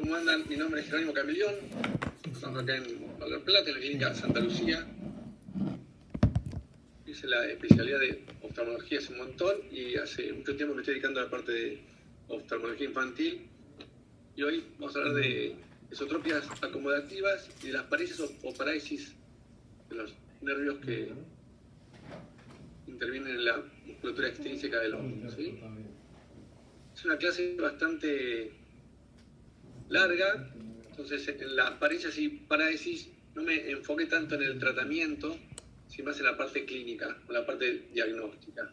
¿Cómo andan? Mi nombre es Jerónimo Camilión. Estamos acá en Mar del Plata, en la clínica Santa Lucía. Hice la especialidad de oftalmología hace un montón y hace mucho tiempo me estoy dedicando a la parte de oftalmología infantil. Y hoy vamos a hablar de esotropias acomodativas y de las paresis o parálisis de los nervios que intervienen en la musculatura extrínseca del ojo, ¿sí? Es una clase bastante larga, entonces en las paresis y parálisis no me enfoqué tanto en el tratamiento, sino más en la parte clínica, o la parte diagnóstica.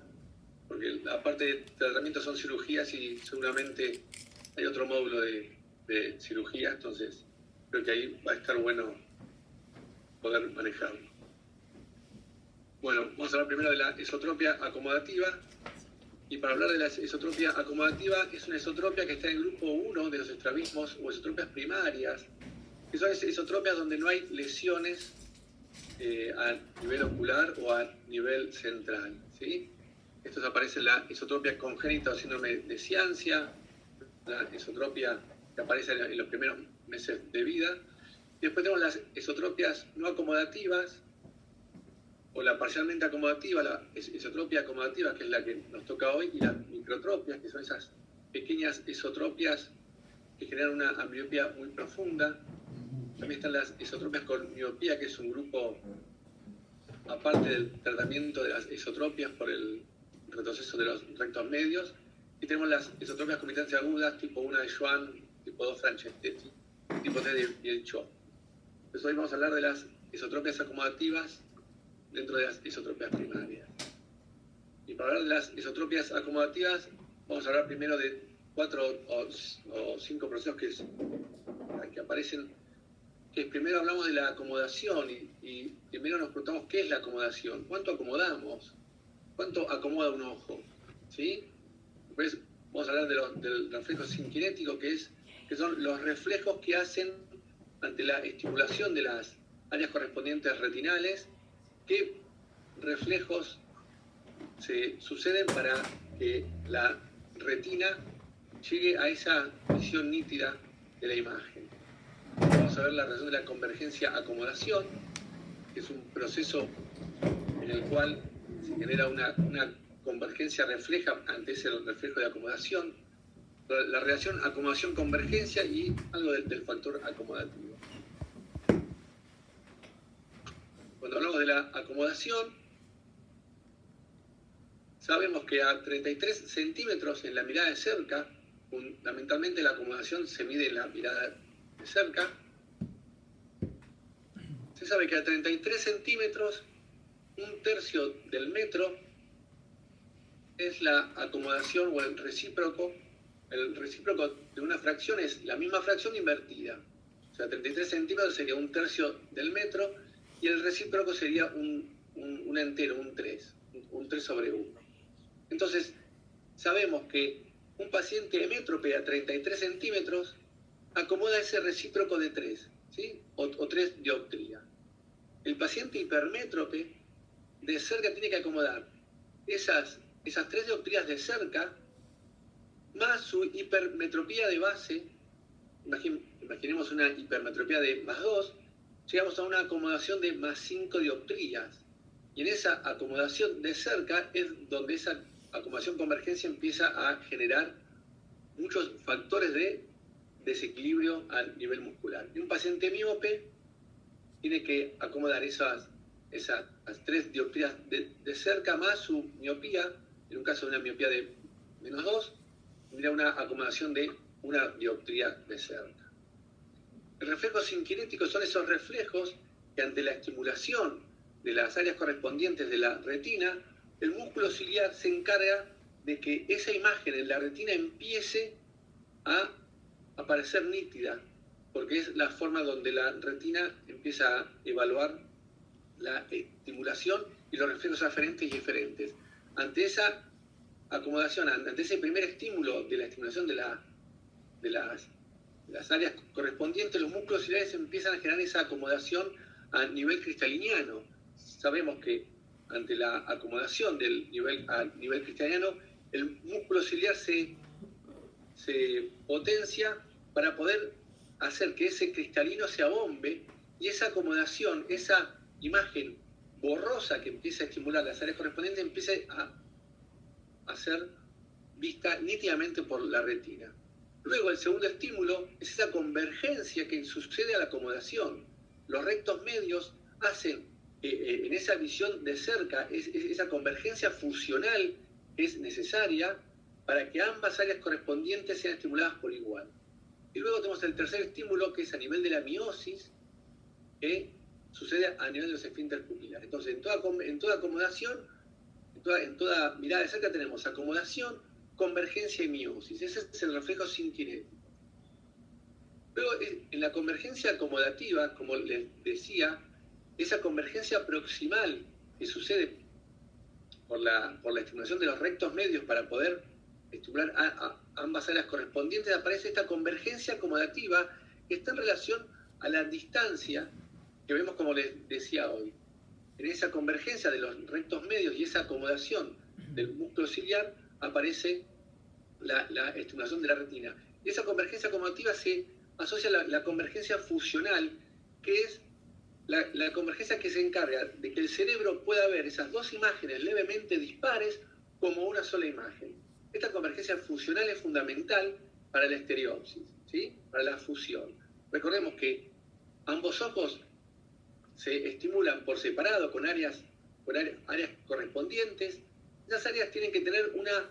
Porque la parte de tratamiento son cirugías y seguramente hay otro módulo de cirugía, entonces creo que ahí va a estar bueno poder manejarlo. Bueno, vamos a hablar primero de la esotropia acomodativa. Y para hablar de la esotropia acomodativa, es una esotropia que está en el grupo 1 de los estrabismos o esotropias primarias, que son esotropias donde no hay lesiones a nivel ocular o a nivel central, ¿sí? Estos aparecen la esotropia congénita o síndrome de ciancia, la esotropia que aparece en los primeros meses de vida. Y después tenemos las esotropias no acomodativas, o la parcialmente acomodativa, la esotropia acomodativa, que es la que nos toca hoy, y las microtropias, que son esas pequeñas esotropias que generan una ambliopía muy profunda. También están las esotropias con miopía, que es un grupo aparte del tratamiento de las esotropias por el retroceso de los rectos medios. Y tenemos las esotropias con mitancia agudas, tipo 1 de Schwann, tipo 2 Franceschetti, tipo 3 de Bielchó. Entonces hoy vamos a hablar de las esotropias acomodativas dentro de las esotropias primarias. Y para hablar de las esotropias acomodativas, vamos a hablar primero de 4 o 5 procesos que aparecen. Que primero hablamos de la acomodación y primero nos preguntamos qué es la acomodación, cuánto acomodamos, cuánto acomoda un ojo, ¿sí? Después vamos a hablar del reflejo sinkinético, que son los reflejos que hacen ante la estimulación de las áreas correspondientes retinales. ¿Qué reflejos se suceden para que la retina llegue a esa visión nítida de la imagen? Vamos a ver la relación de la convergencia-acomodación, que es un proceso en el cual se genera una convergencia refleja ante ese reflejo de acomodación, la relación acomodación-convergencia y algo del factor acomodativo. Cuando hablamos de la acomodación, sabemos que a 33 centímetros en la mirada de cerca, fundamentalmente la acomodación se mide en la mirada de cerca, se sabe que a 33 centímetros, un tercio del metro es la acomodación o el recíproco. El recíproco de una fracción es la misma fracción invertida. O sea, 33 centímetros sería un tercio del metro y el recíproco sería un entero, un 3 sobre 1. Entonces, sabemos que un paciente hemétrope a 33 centímetros acomoda ese recíproco de 3, ¿sí? o 3 dioptrías. El paciente hipermétrope de cerca tiene que acomodar esas 3 dioptrías de cerca más su hipermetropía de base. Imaginemos una hipermetropía de más 2, llegamos a una acomodación de más 5 dioptrías. Y en esa acomodación de cerca es donde esa acomodación convergencia empieza a generar muchos factores de desequilibrio a nivel muscular. Y un paciente míope tiene que acomodar esas 3 dioptrías de cerca más su miopía, en un caso de una miopía de menos 2, tendría una acomodación de 1 dioptría de cerca. El reflejo sinkinético son esos reflejos que ante la estimulación de las áreas correspondientes de la retina, el músculo ciliar se encarga de que esa imagen en la retina empiece a aparecer nítida, porque es la forma donde la retina empieza a evaluar la estimulación y los reflejos aferentes y eferentes. Ante esa acomodación, ante ese primer estímulo de la estimulación de las áreas correspondientes, los músculos ciliares empiezan a generar esa acomodación a nivel cristaliniano. Sabemos que ante la acomodación a nivel cristaliniano, el músculo ciliar se potencia para poder hacer que ese cristalino se abombe y esa acomodación, esa imagen borrosa que empieza a estimular las áreas correspondientes, empiece a ser vista nítidamente por la retina. Luego, el segundo estímulo es esa convergencia que sucede a la acomodación. Los rectos medios hacen, en esa visión de cerca, esa convergencia fusional es necesaria para que ambas áreas correspondientes sean estimuladas por igual. Y luego tenemos el tercer estímulo, que es a nivel de la miosis, que sucede a nivel de los esfínteres pupilares. Entonces, en toda acomodación, en toda mirada de cerca tenemos acomodación, convergencia y miosis. Ese es el reflejo sinkinético. Luego, en la convergencia acomodativa, como les decía, esa convergencia proximal que sucede por la estimulación de los rectos medios para poder estimular a ambas áreas correspondientes, aparece esta convergencia acomodativa que está en relación a la distancia que vemos, como les decía hoy. En esa convergencia de los rectos medios y esa acomodación del músculo ciliar aparece la estimulación de la retina. Y esa convergencia acomodativa se asocia a la convergencia fusional, que es la convergencia que se encarga de que el cerebro pueda ver esas dos imágenes levemente dispares como una sola imagen. Esta convergencia fusional es fundamental para la estereopsis, ¿sí? Para la fusión. Recordemos que ambos ojos se estimulan por separado con áreas correspondientes. Esas áreas tienen que tener una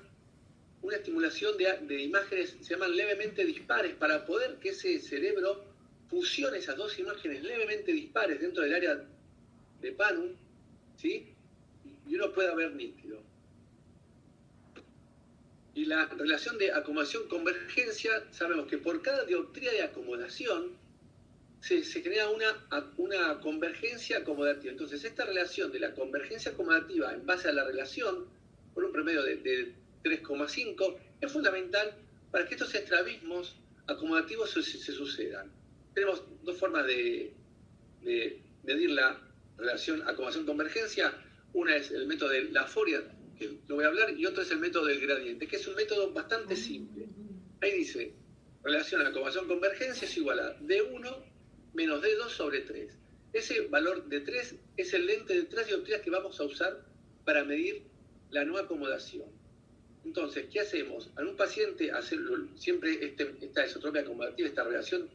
estimulación de imágenes, se llaman levemente dispares, para poder que ese cerebro fusione esas dos imágenes levemente dispares dentro del área de Panum, ¿sí? Y uno pueda ver nítido. Y la relación de acomodación-convergencia, sabemos que por cada dioptría de acomodación se genera una convergencia acomodativa. Entonces, esta relación de la convergencia acomodativa en base a la relación, por un promedio de 3,5, es fundamental para que estos estrabismos acomodativos se sucedan. Tenemos dos formas de medir la relación acomodación-convergencia. Una es el método de la Fourier, que lo voy a hablar, y otro es el método del gradiente, que es un método bastante simple. Ahí dice, relación acomodación-convergencia es igual a D1 menos D2 sobre 3. Ese valor de 3 es el lente de 3 dioptrías que vamos a usar para medir la no acomodación. Entonces, ¿qué hacemos? A un paciente, siempre esta esotropia acomodativa, esta relación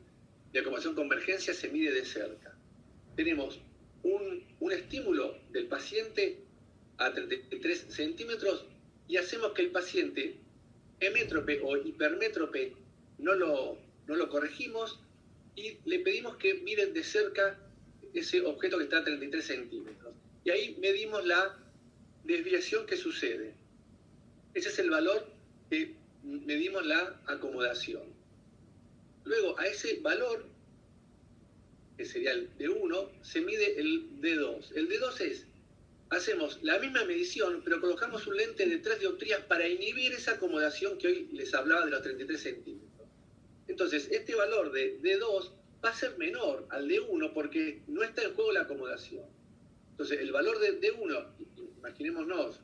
de acomodación-convergencia se mide de cerca. Tenemos un estímulo del paciente a 33 centímetros y hacemos que el paciente hemétrope o hipermétrope no lo corregimos y le pedimos que miren de cerca ese objeto que está a 33 centímetros. Y ahí medimos la desviación que sucede. Ese es el valor que medimos la acomodación. Luego, a ese valor, que sería el D1, se mide el D2. El D2 es, hacemos la misma medición, pero colocamos un lente de 3 dioptrías para inhibir esa acomodación que hoy les hablaba de los 33 centímetros. Entonces, este valor de D2 va a ser menor al D1 porque no está en juego la acomodación. Entonces, el valor de D1, imaginémonos,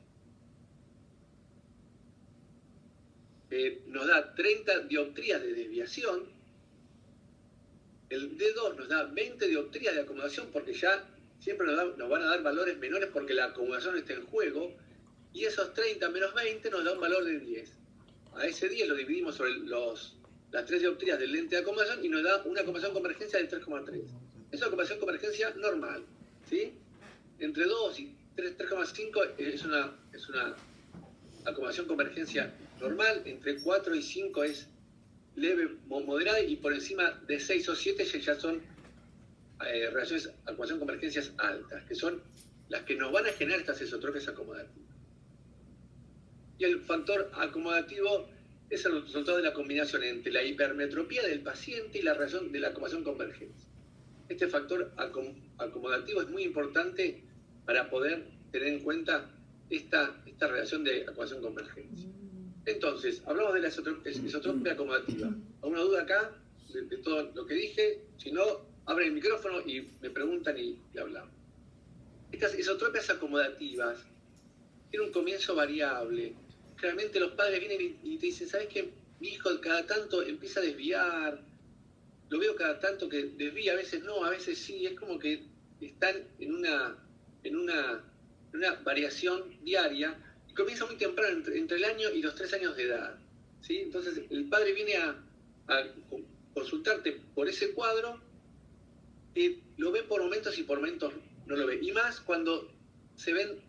nos da 30 dioptrías de desviación. El D2 nos da 20 dioptrías de acomodación porque ya siempre nos van a dar valores menores porque la acomodación está en juego. Y esos 30 menos 20 nos da un valor de 10. A ese 10 lo dividimos sobre las 3 dioptrías del lente de acomodación y nos da una acomodación convergencia de 3,3. Es una acomodación convergencia normal, ¿sí? Entre 2 y 3,5 es una acomodación convergencia normal. Entre 4 y 5 es leve, moderada, y por encima de 6 o 7 ya son relaciones acomodación convergencias altas, que son las que nos van a generar estas esotropias acomodativas. Y el factor acomodativo es el resultado de la combinación entre la hipermetropía del paciente y la relación de la acomodación convergencia. Este factor acomodativo es muy importante para poder tener en cuenta esta relación de acomodación convergencia. Entonces, hablamos de la esotropia acomodativa. ¿Alguna duda acá de todo lo que dije? Si no, abren el micrófono y me preguntan y hablamos. Estas esotropias acomodativas tienen un comienzo variable. Generalmente los padres vienen y te dicen, ¿sabes qué? Mi hijo cada tanto empieza a desviar, lo veo cada tanto que desvía, a veces no, a veces sí, es como que están en una variación diaria y comienza muy temprano, entre el año y los 3 años de edad, ¿sí? Entonces el padre viene a consultarte por ese cuadro y lo ve por momentos y por momentos no lo ve. Y más cuando se ven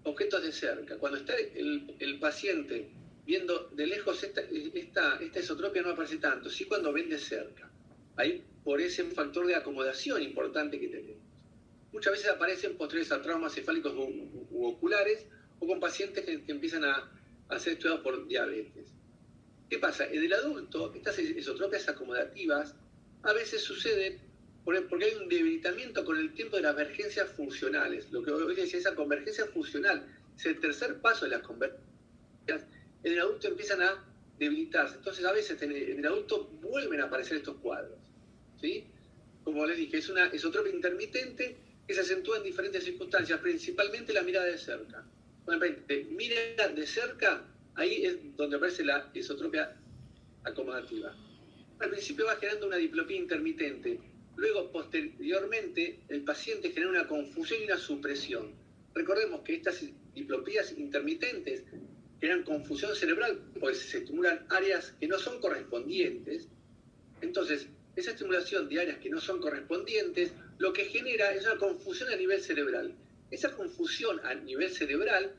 objetos de cerca. Cuando está el paciente viendo de lejos, esta esotropia no aparece tanto, sí cuando ven de cerca. Ahí por ese factor de acomodación importante que tenemos. Muchas veces aparecen posteriores a traumas cefálicos u oculares o con pacientes que empiezan a ser estudiados por diabetes. ¿Qué pasa? En el adulto, estas esotropias acomodativas a veces suceden porque hay un debilitamiento con el tiempo de las convergencias funcionales. Lo que hoy decía, esa convergencia funcional es el tercer paso de las convergencias. En el adulto empiezan a debilitarse. Entonces, a veces en el adulto vuelven a aparecer estos cuadros, ¿sí? Como les dije, es una esotropia intermitente que se acentúa en diferentes circunstancias, principalmente la mirada de cerca. Cuando mira de cerca, ahí es donde aparece la esotropia acomodativa. Al principio va generando una diplopía intermitente. Luego, posteriormente, el paciente genera una confusión y una supresión. Recordemos que estas diplopías intermitentes generan confusión cerebral porque se estimulan áreas que no son correspondientes. Entonces, esa estimulación de áreas que no son correspondientes lo que genera es una confusión a nivel cerebral. Esa confusión a nivel cerebral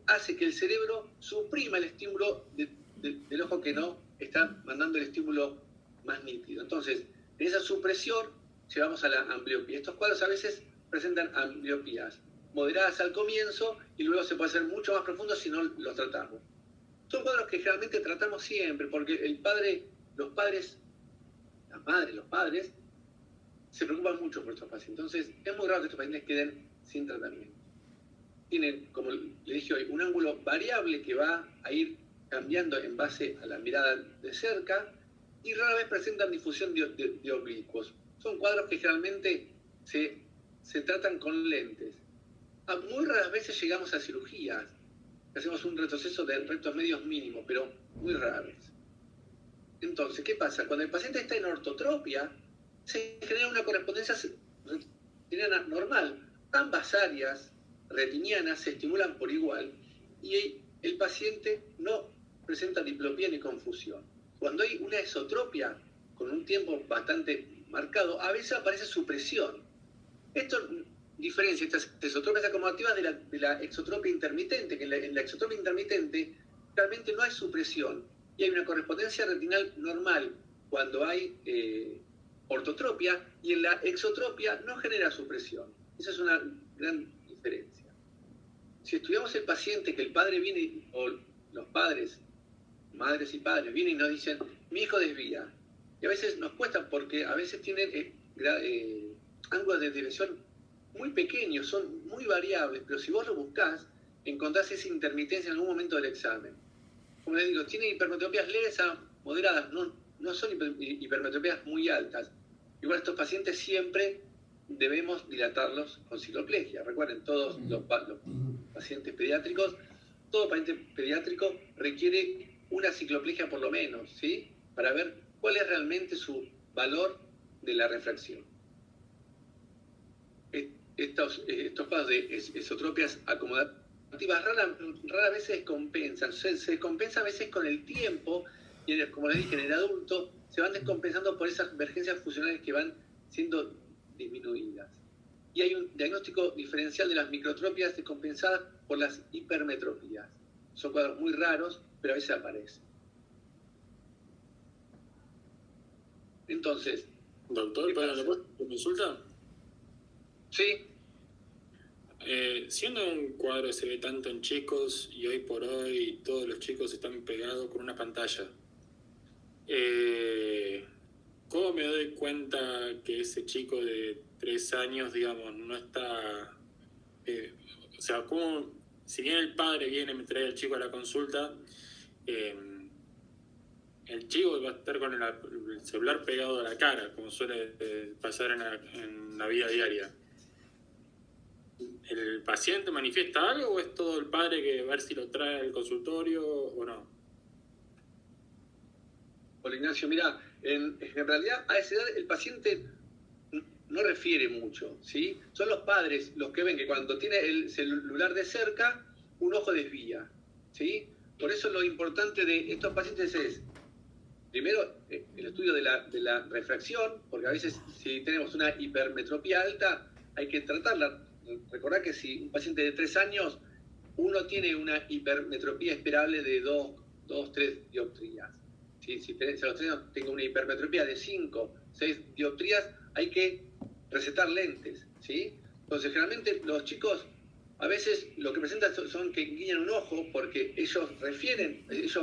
hace que el cerebro suprima el estímulo del ojo que no está mandando el estímulo más nítido. Entonces, en esa supresión llegamos a la ambliopía. Estos cuadros a veces presentan ambliopías moderadas al comienzo y luego se puede hacer mucho más profundo si no los tratamos. Son cuadros que generalmente tratamos siempre porque los padres se preocupan mucho por estos pacientes. Entonces, es muy raro que estos pacientes queden sin tratamiento. Tienen, como le dije hoy, un ángulo variable que va a ir cambiando en base a la mirada de cerca y rara vez presentan difusión de oblicuos. Son cuadros que generalmente se tratan con lentes. Muy raras veces llegamos a cirugías. Hacemos un retroceso de rectos medios mínimo, pero muy raros. Entonces, ¿qué pasa? Cuando el paciente está en ortotropia, se genera una correspondencia retiniana normal. Ambas áreas retinianas se estimulan por igual y el paciente no presenta diplopía ni confusión. Cuando hay una esotropia con un tiempo bastante marcado, a veces aparece supresión. Esto diferencia estas esotropias acomodativas de la exotropia intermitente, que en la exotropia intermitente realmente no hay supresión y hay una correspondencia retinal normal cuando hay ortotropia y en la exotropia no genera supresión. Esa es una gran diferencia. Si estudiamos el paciente que el padre viene, o los padres, madres y padres, vienen y nos dicen, mi hijo desvía, y a veces nos cuesta porque a veces tienen ángulos de desviación muy pequeños, son muy variables, pero si vos lo buscás, encontrás esa intermitencia en algún momento del examen. Como les digo, tienen hipermetropías leves a moderadas, no son hipermetropías muy altas. Igual estos pacientes siempre debemos dilatarlos con cicloplegia. Recuerden, todos los pacientes pediátricos, todo paciente pediátrico requiere una cicloplegia por lo menos, ¿sí? Para ver cuál es realmente su valor de la refracción. Estos casos de esotropias acomodativas rara vez se descompensan. Se descompensa a veces con el tiempo y, como les dije, en el adulto se van descompensando por esas convergencias funcionales que van siendo disminuidas. Y hay un diagnóstico diferencial de las microtropias descompensadas por las hipermetropías. Son cuadros muy raros, pero a veces aparecen. Entonces... Doctor, ¿le puedo consulta? Sí. Siendo un cuadro que se ve tanto en chicos y hoy por hoy todos los chicos están pegados con una pantalla, ¿cómo me doy cuenta que ese chico de 3 años, digamos, no está... o sea, ¿cómo, si bien el padre viene y me trae al chico a la consulta, el chico va a estar con el celular pegado a la cara, como suele pasar en la vida diaria? ¿El paciente manifiesta algo o es todo el padre que ver si lo trae al consultorio o no? Hola Ignacio, mira, En realidad, a esa edad el paciente no refiere mucho, ¿sí? Son los padres los que ven que cuando tiene el celular de cerca, un ojo desvía, ¿sí? Por eso lo importante de estos pacientes es, primero, el estudio de la refracción, porque a veces si tenemos una hipermetropía alta, hay que tratarla. Recordad que si un paciente de 3 años, uno tiene una hipermetropía esperable de 3 dioptrías. Si a los 3 años tengo una hipermetropía de 5, 6 dioptrías, hay que recetar lentes, ¿sí? Entonces, generalmente los chicos a veces lo que presentan son que guiñan un ojo porque ellos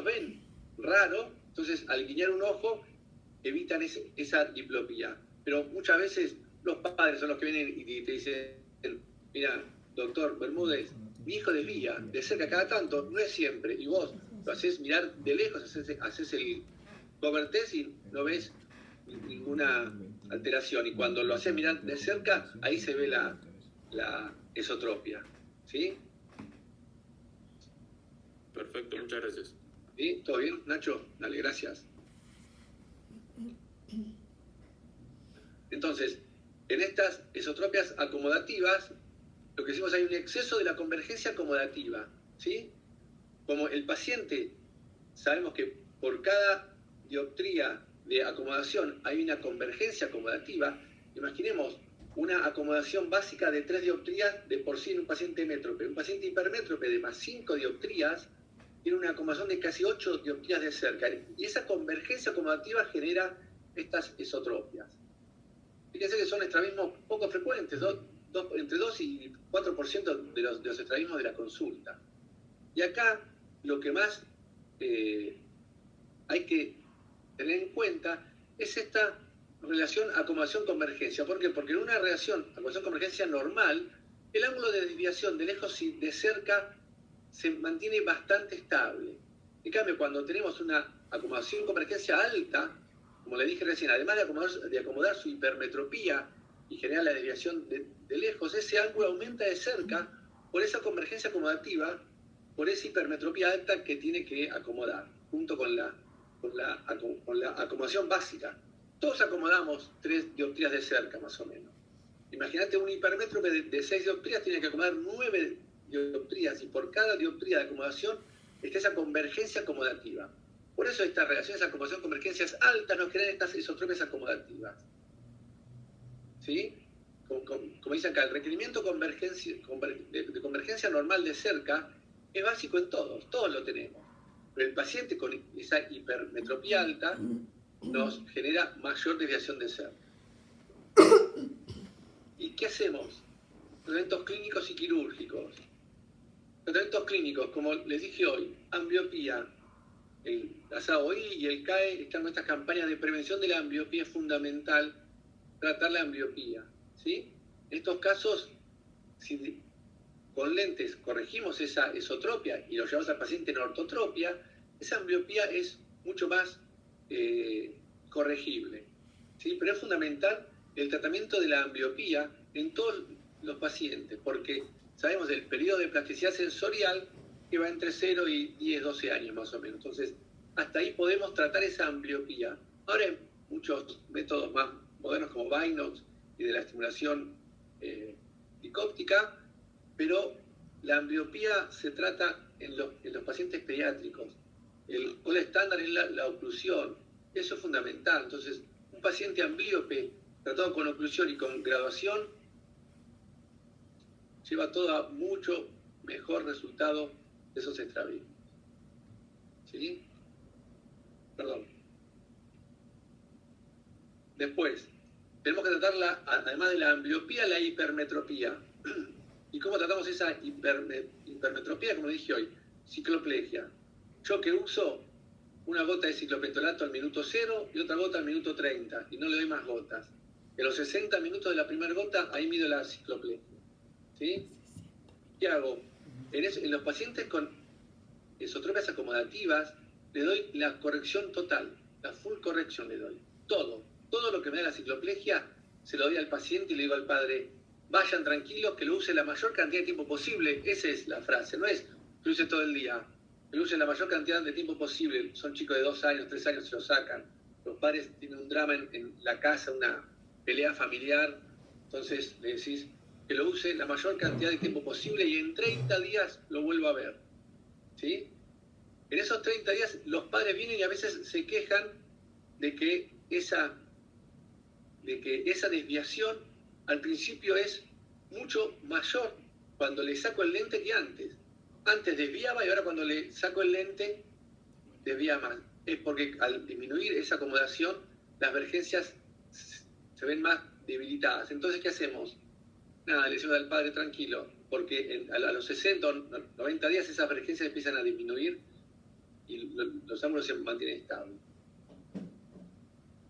ven raro, entonces al guiñar un ojo evitan esa diplopía. Pero muchas veces los padres son los que vienen y te dicen, mira, doctor Bermúdez, mi hijo desvía de cerca cada tanto, no es siempre, y vos lo haces mirar de lejos, haces el cover test y no ves ninguna alteración, y cuando lo haces mirar de cerca, ahí se ve la esotropia, ¿sí? Perfecto, muchas gracias. ¿Sí? ¿Todo bien, Nacho? Dale, gracias. Entonces, en estas esotropias acomodativas, lo que decimos, hay un exceso de la convergencia acomodativa, ¿sí? Como el paciente, sabemos que por cada dioptría de acomodación hay una convergencia acomodativa. Imaginemos una acomodación básica de 3 dioptrías de por sí en un paciente métrope. Un paciente hipermétrope de más 5 dioptrías tiene una acomodación de casi 8 dioptrías de cerca. Y esa convergencia acomodativa genera estas esotropias. Fíjense que son estrabismos poco frecuentes, entre 2 y 4% de los estrabismos de la consulta. Y acá lo que más hay que tener en cuenta es esta relación acomodación-convergencia. ¿Por qué? Porque en una relación acomodación-convergencia normal, el ángulo de desviación de lejos y de cerca se mantiene bastante estable. En cambio, cuando tenemos una acomodación-convergencia alta, como le dije recién, además de acomodar su hipermetropía y generar la desviación de lejos, ese ángulo aumenta de cerca por esa convergencia acomodativa, por esa hipermetropía alta que tiene que acomodar, junto con la acomodación básica. Todos acomodamos 3 dioptrías de cerca, más o menos. Imagínate un hipermétrope de 6 dioptrías, tiene que acomodar 9 dioptrías, y por cada dioptría de acomodación está esa convergencia acomodativa. Por eso estas relaciones acomodación-convergencias altas nos generan estas isotropias acomodativas. ¿Sí? Como dicen acá, el requerimiento de convergencia normal de cerca es básico en todos lo tenemos. Pero el paciente con esa hipermetropía alta nos genera mayor desviación de cerca. ¿Y qué hacemos? Tratamientos clínicos y quirúrgicos. Tratamientos clínicos, como les dije hoy, ambliopía. La SAOI y el CAE están en estas campañas de prevención de la ambliopía. Es fundamental tratar la ambliopía, ¿sí? En estos casos, si con lentes corregimos esa esotropia y lo llevamos al paciente en ortotropia, esa ambliopía es mucho más corregible, ¿sí? Pero es fundamental el tratamiento de la ambliopía en todos los pacientes, porque sabemos del periodo de plasticidad sensorial que va entre 0 y 10, 12 años más o menos. Entonces, hasta ahí podemos tratar esa ambliopía. Ahora hay muchos métodos más modernos como Binox y de la estimulación dicóptica, pero la ambliopía se trata en los pacientes pediátricos. El estándar es la oclusión. Eso es fundamental. Entonces, un paciente amblíope tratado con oclusión y con graduación lleva todo a mucho mejor resultado de esos estrabismos. ¿Sí? Perdón. Después, tenemos que tratar, además de la ambliopía, la hipermetropía. ¿Y cómo tratamos esa hipermetropía? Como dije hoy, cicloplegia. Yo que uso una gota de ciclopentolato al minuto 0 y otra gota al minuto 30, y no le doy más gotas. En los 60 minutos de la primera gota, ahí mido la cicloplegia. ¿Sí? ¿Qué hago? En los pacientes con esotropias acomodativas, le doy la corrección total, la full correction le doy. Todo lo que me da la cicloplegia, se lo doy al paciente y le digo al padre, vayan tranquilos, que lo use la mayor cantidad de tiempo posible. Esa es la frase, no es que lo use todo el día, que lo use la mayor cantidad de tiempo posible. Son chicos de 2 años, 3 años, se lo sacan. Los padres tienen un drama en la casa, una pelea familiar, entonces le decís que lo use la mayor cantidad de tiempo posible y en 30 días lo vuelva a ver, ¿sí? En esos 30 días los padres vienen y a veces se quejan de que esa desviación al principio es mucho mayor cuando le saco el lente que antes. Antes desviaba y ahora cuando le saco el lente desvía más. Es porque al disminuir esa acomodación las vergencias se ven más debilitadas. Entonces, ¿qué hacemos? Nada, le decimos al padre tranquilo, porque a los 60 o 90 días esas vergencias empiezan a disminuir y los ángulos se mantienen estables.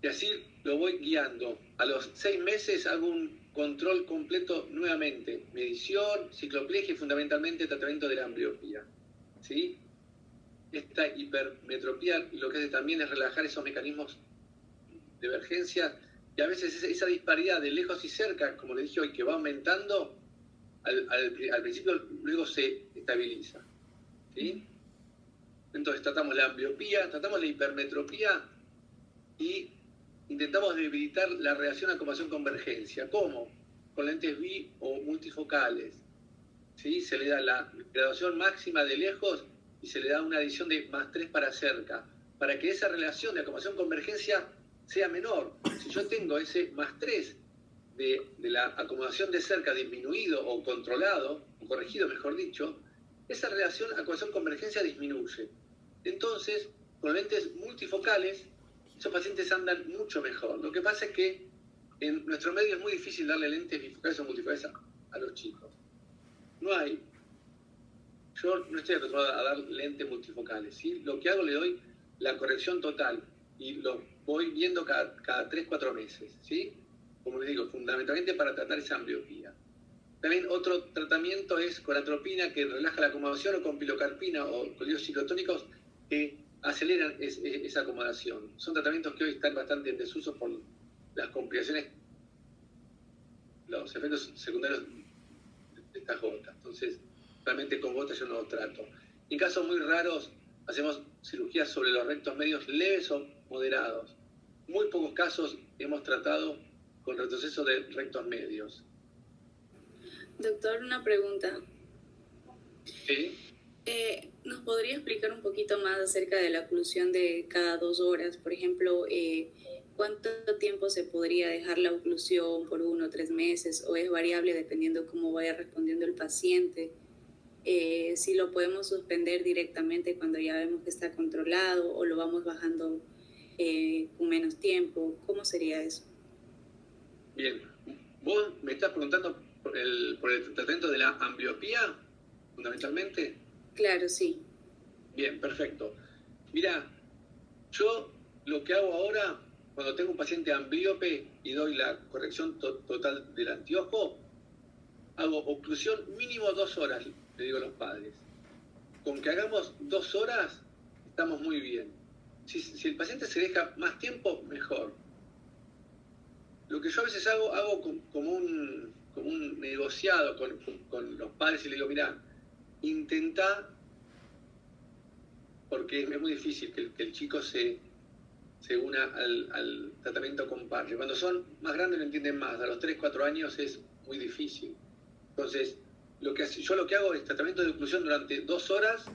Y así lo voy guiando. A los 6 meses hago un control completo nuevamente. Medición, cicloplegia y fundamentalmente tratamiento de la ambliopía, ¿sí? Esta hipermetropía lo que hace también es relajar esos mecanismos de emergencia y a veces esa disparidad de lejos y cerca, como le dije hoy, que va aumentando, al principio luego se estabiliza, ¿sí? Entonces tratamos la ambliopía, tratamos la hipermetropía y intentamos debilitar la relación acomodación-convergencia. ¿Cómo? Con lentes bi o multifocales, ¿sí? Se le da la graduación máxima de lejos y se le da una adición de +3 para cerca, para que esa relación de acomodación-convergencia sea menor. Si yo tengo ese +3 de la acomodación de cerca disminuido o controlado, o corregido mejor dicho, esa relación acomodación-convergencia disminuye. Entonces, con lentes multifocales, esos pacientes andan mucho mejor. Lo que pasa es que en nuestro medio es muy difícil darle lentes bifocales o multifocales a los chicos. Yo no estoy acostumbrado a dar lentes multifocales, ¿sí? Lo que hago, le doy la corrección total y lo voy viendo cada 3-4 meses, ¿sí? Como les digo, fundamentalmente para tratar esa ambliopía. También otro tratamiento es con atropina, que relaja la acomodación, o con pilocarpina o colios ciclotónicos que aceleran esa acomodación. Son tratamientos que hoy están bastante en desuso por las complicaciones, los efectos secundarios de estas gotas. Entonces, realmente con gotas yo no lo trato. En casos muy raros, hacemos cirugías sobre los rectos medios leves o moderados. Muy pocos casos hemos tratado con retroceso de rectos medios. Doctor, una pregunta. ¿Sí? ¿Nos podría explicar un poquito más acerca de la oclusión de cada 2 horas? Por ejemplo, ¿cuánto tiempo se podría dejar la oclusión por 1 o 3 meses? ¿O es variable dependiendo cómo vaya respondiendo el paciente? Si lo podemos suspender directamente cuando ya vemos que está controlado o lo vamos bajando con menos tiempo. ¿Cómo sería eso? Bien. ¿Vos me estás preguntando por el tratamiento de la ambliopía, fundamentalmente? Claro, sí. Bien, perfecto. Mira, yo lo que hago ahora, cuando tengo un paciente amblíope y doy la corrección total del anteojo, hago oclusión mínimo 2 horas, le digo a los padres. Con que hagamos 2 horas, estamos muy bien. Si el paciente se deja más tiempo, mejor. Lo que yo a veces hago como un negociado con los padres y le digo, mirá, intentá, porque es muy difícil que el chico se una al tratamiento con parche. Cuando son más grandes lo entienden más, a los 3-4 años es muy difícil. Entonces, yo lo que hago es tratamiento de oclusión durante 2 horas,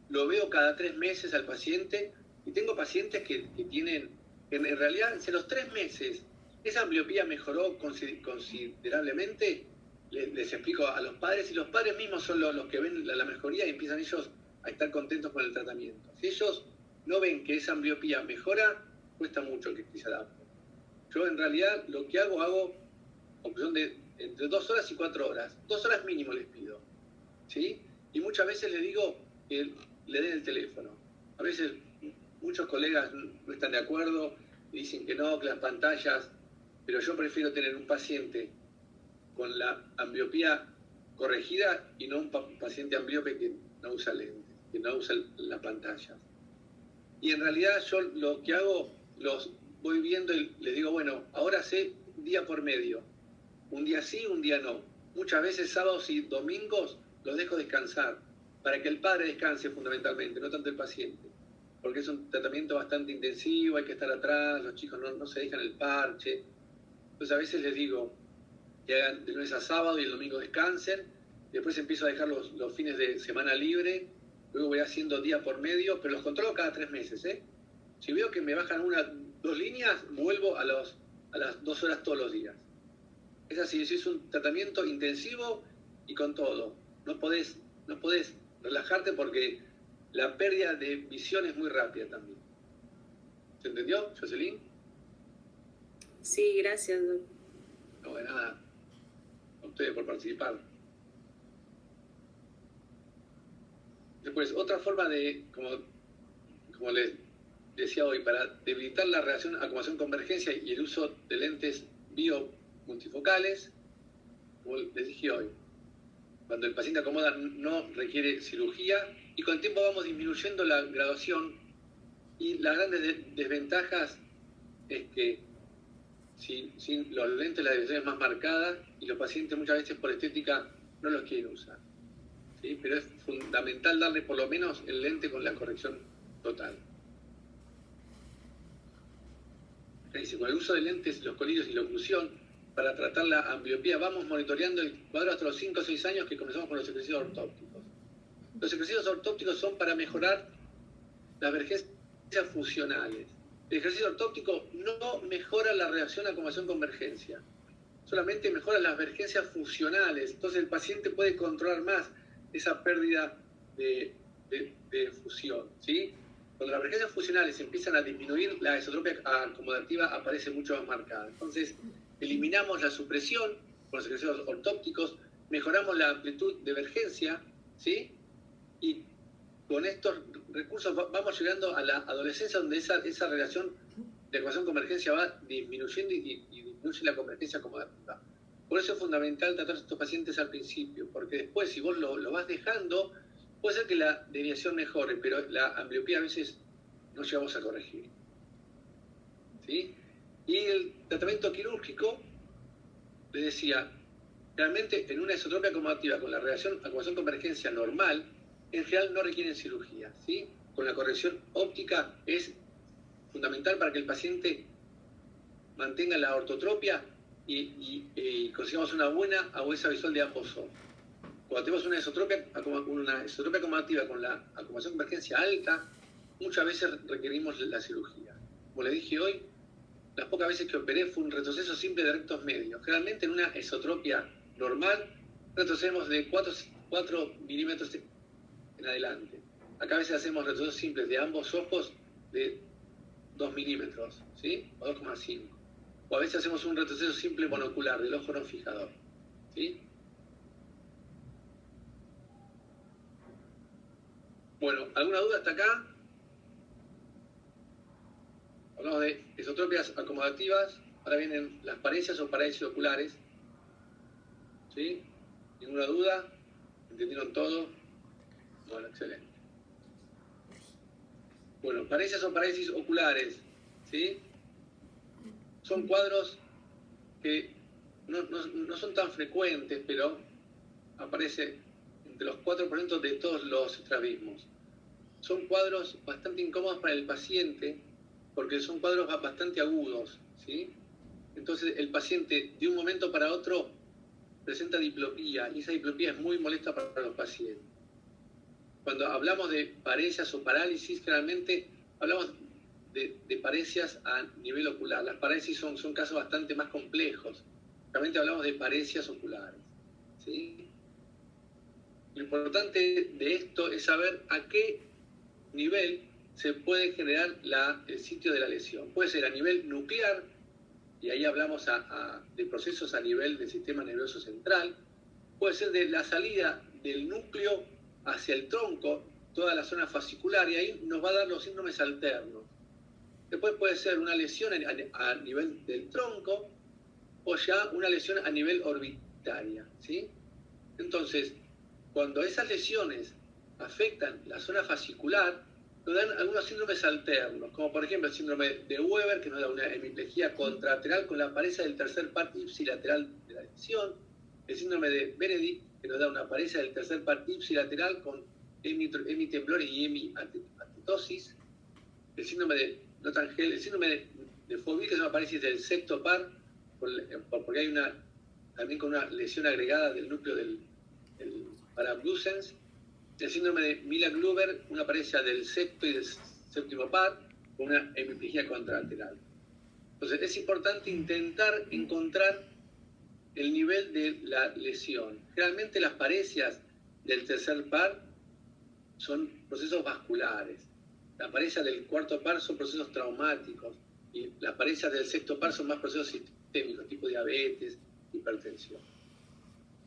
lo veo cada 3 meses al paciente, y tengo pacientes que tienen, en realidad, si a los 3 meses esa ambliopía mejoró considerablemente, les explico a los padres, y los padres mismos son los que ven la mejoría y empiezan ellos a estar contentos con el tratamiento. Si ellos no ven que esa ambliopía mejora, cuesta mucho que se adapte. Yo en realidad lo que hago oclusión de entre 2 horas y 4 horas. 2 horas mínimo les pido, ¿sí? Y muchas veces les digo que le den el teléfono. A veces muchos colegas no están de acuerdo, dicen que no, que las pantallas, pero yo prefiero tener un paciente con la ambliopía corregida y no un paciente ambliope que no usa lentes, que no usa las pantallas. Y en realidad yo lo que hago, los voy viendo y les digo, bueno, ahora sé día por medio. Un día sí, un día no. Muchas veces sábados y domingos los dejo descansar, para que el padre descanse fundamentalmente, no tanto el paciente. porque es un tratamiento bastante intensivo, hay que estar atrás, los chicos no se dejan el parche. Entonces a veces les digo que hagan de lunes a sábado y el domingo descansen, después empiezo a dejar los fines de semana libre, luego voy haciendo día por medio, pero los controlo cada 3 meses, ¿eh? Si veo que me bajan 2 líneas, vuelvo a las 2 horas todos los días. Es así, es un tratamiento intensivo y con todo. No podés relajarte porque la pérdida de visión es muy rápida también. ¿Se entendió, Jocelyn? Sí, gracias, Doc. No, de nada. A ustedes por participar. Después, otra forma de, como les decía hoy, para debilitar la relación acomodación-convergencia y el uso de lentes biomultifocales, como les dije hoy, cuando el paciente acomoda no requiere cirugía y con el tiempo vamos disminuyendo la graduación y las grandes desventajas es que sin los lentes la desviación es más marcada y los pacientes muchas veces por estética no los quieren usar, ¿sí? Pero es fundamental darle por lo menos el lente con la corrección total. Dice, con el uso de lentes, los colirios y la oclusión, para tratar la ambliopía, vamos monitoreando el cuadro hasta los 5 o 6 años que comenzamos con los ejercicios ortópticos. Los ejercicios ortópticos son para mejorar las vergencias funcionales. El ejercicio ortóptico no mejora la reacción a acomodación-convergencia, solamente mejora las vergencias funcionales. Entonces el paciente puede controlar más esa pérdida de fusión, ¿sí? Cuando las vergencias funcionales empiezan a disminuir, la esotropia acomodativa aparece mucho más marcada. Entonces, eliminamos la supresión con los ejercicios ortópticos, mejoramos la amplitud de vergencia, ¿sí? Y con estos recursos vamos llegando a la adolescencia, donde esa relación de acomodación-convergencia va disminuyendo y disminuye la convergencia acomodativa. Por eso es fundamental tratar a estos pacientes al principio, porque después, si vos lo vas dejando, puede ser que la deviación mejore, pero la ambliopía a veces no llegamos a corregir, ¿sí? Y el tratamiento quirúrgico, les decía, realmente en una esotropia acomodativa con la relación acomodación-convergencia normal, en general no requieren cirugía, ¿sí? Con la corrección óptica es fundamental para que el paciente mantenga la ortotropia y consigamos una buena agudeza visual de ambos ojos. Cuando tenemos una esotropia acomodativa con la acomodación-convergencia alta, muchas veces requerimos la cirugía. Como les dije hoy, las pocas veces que operé fue un retroceso simple de rectos medios. Generalmente en una esotropia normal retrocedemos de 4 milímetros en adelante. Acá a veces hacemos retrocesos simples de ambos ojos de 2 milímetros, ¿sí? O 2,5. O a veces hacemos un retroceso simple monocular del ojo no fijador, ¿sí? Bueno, ¿alguna duda hasta acá? Hablamos de esotropias acomodativas, ahora vienen las paresias o parálisis oculares, ¿sí? ¿Ninguna duda? ¿Entendieron todo? Bueno, excelente. Bueno, paresias o parálisis oculares, ¿sí? Son cuadros que no son tan frecuentes, pero aparece entre los 4% de todos los estrabismos. Son cuadros bastante incómodos para el paciente porque son cuadros bastante agudos, ¿sí? Entonces el paciente de un momento para otro presenta diplopía y esa diplopía es muy molesta para los pacientes. Cuando hablamos de paresias o parálisis, generalmente hablamos de paresias a nivel ocular. Las parálisis son casos bastante más complejos. Realmente hablamos de paresias oculares, ¿sí? Lo importante de esto es saber a qué nivel se puede generar el sitio de la lesión. Puede ser a nivel nuclear, y ahí hablamos de procesos a nivel del sistema nervioso central. Puede ser de la salida del núcleo hacia el tronco, toda la zona fascicular, y ahí nos va a dar los síndromes alternos. Después puede ser una lesión a nivel del tronco o ya una lesión a nivel orbitaria, ¿sí? Entonces, cuando esas lesiones afectan la zona fascicular, nos dan algunos síndromes alternos, como por ejemplo el síndrome de Weber, que nos da una hemiplegia contralateral con la paresia del tercer par ipsilateral de la lesión, el síndrome de Benedict, que nos da una paresia del tercer par ipsilateral con hemitemblores y hemiatetosis, el síndrome de Notangel, el síndrome de Foville, que es una parálisis del sexto par, porque hay también con una lesión agregada del núcleo del parabducens. El síndrome de Miller-Gruber, una pareja del sexto y del séptimo par, con una hemiplegia contralateral. Entonces, es importante intentar encontrar el nivel de la lesión. Generalmente las parecias del tercer par son procesos vasculares. Las parecias del cuarto par son procesos traumáticos. Y las parecias del sexto par son más procesos sistémicos, tipo diabetes, hipertensión.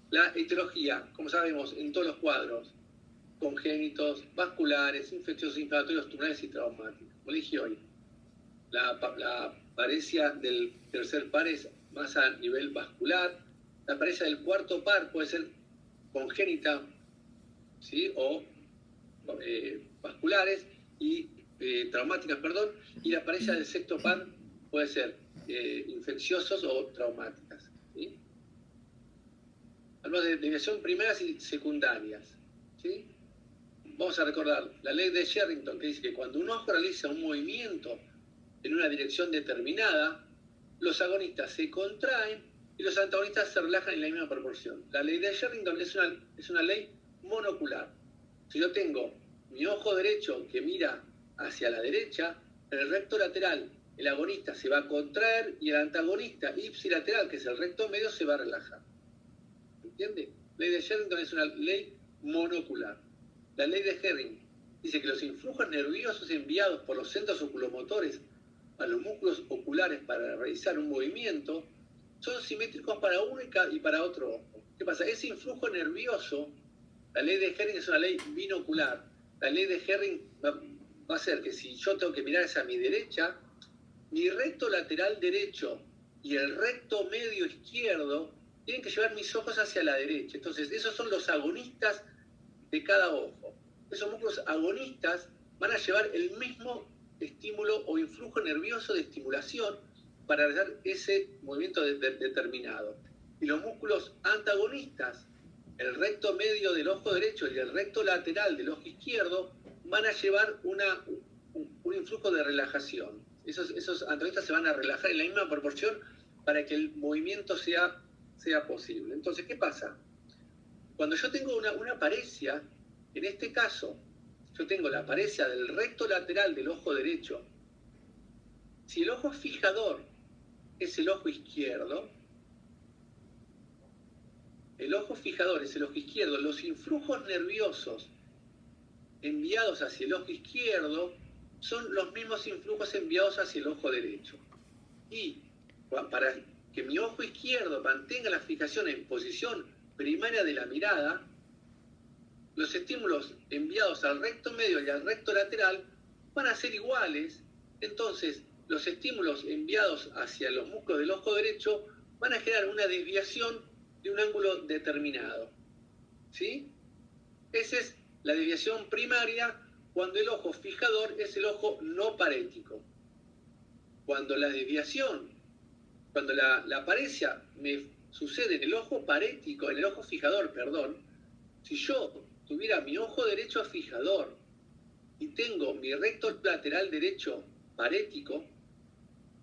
La etiología, como sabemos, en todos los cuadros, congénitos, vasculares, infecciosos, inflamatorios, tumorales y traumáticos. Como dije hoy, la parecia del tercer par es más a nivel vascular. La parecia del cuarto par puede ser congénita, ¿sí? O vasculares y traumáticas, perdón. Y la parecia del sexto par puede ser infecciosos o traumáticas, ¿sí? Hablamos de desviación primarias y secundarias, ¿sí? Vamos a recordar la ley de Sherrington, que dice que cuando un ojo realiza un movimiento en una dirección determinada, los agonistas se contraen y los antagonistas se relajan en la misma proporción. La ley de Sherrington es una ley monocular. Si yo tengo mi ojo derecho que mira hacia la derecha, el recto lateral, el agonista se va a contraer y el antagonista ipsilateral, que es el recto medio, se va a relajar. ¿Entiende? La ley de Sherrington es una ley monocular. La ley de Herring dice que los influjos nerviosos enviados por los centros oculomotores a los músculos oculares para realizar un movimiento son simétricos para uno y para otro ojo. ¿Qué pasa? Ese influjo nervioso, la ley de Herring es una ley binocular. La ley de Herring va a hacer que si yo tengo que mirar hacia mi derecha, mi recto lateral derecho y el recto medio izquierdo tienen que llevar mis ojos hacia la derecha. Entonces, esos son los agonistas de cada ojo. Esos músculos agonistas van a llevar el mismo estímulo o influjo nervioso de estimulación para realizar ese movimiento determinado. Y los músculos antagonistas, el recto medio del ojo derecho y el recto lateral del ojo izquierdo, van a llevar un influjo de relajación. Esos antagonistas se van a relajar en la misma proporción para que el movimiento sea posible. Entonces, ¿qué pasa? Cuando yo tengo una parecia, en este caso, yo tengo la parecia del recto lateral del ojo derecho. Si el ojo fijador es el ojo izquierdo, los influjos nerviosos enviados hacia el ojo izquierdo son los mismos influjos enviados hacia el ojo derecho. Y para que mi ojo izquierdo mantenga la fijación en posición primaria de la mirada, los estímulos enviados al recto medio y al recto lateral van a ser iguales. Entonces, los estímulos enviados hacia los músculos del ojo derecho van a generar una desviación de un ángulo determinado, ¿sí? Esa es la desviación primaria cuando el ojo fijador es el ojo no parético. Cuando la parecia me sucede en el ojo parético, en el ojo fijador, si yo tuviera mi ojo derecho fijador y tengo mi recto lateral derecho parético,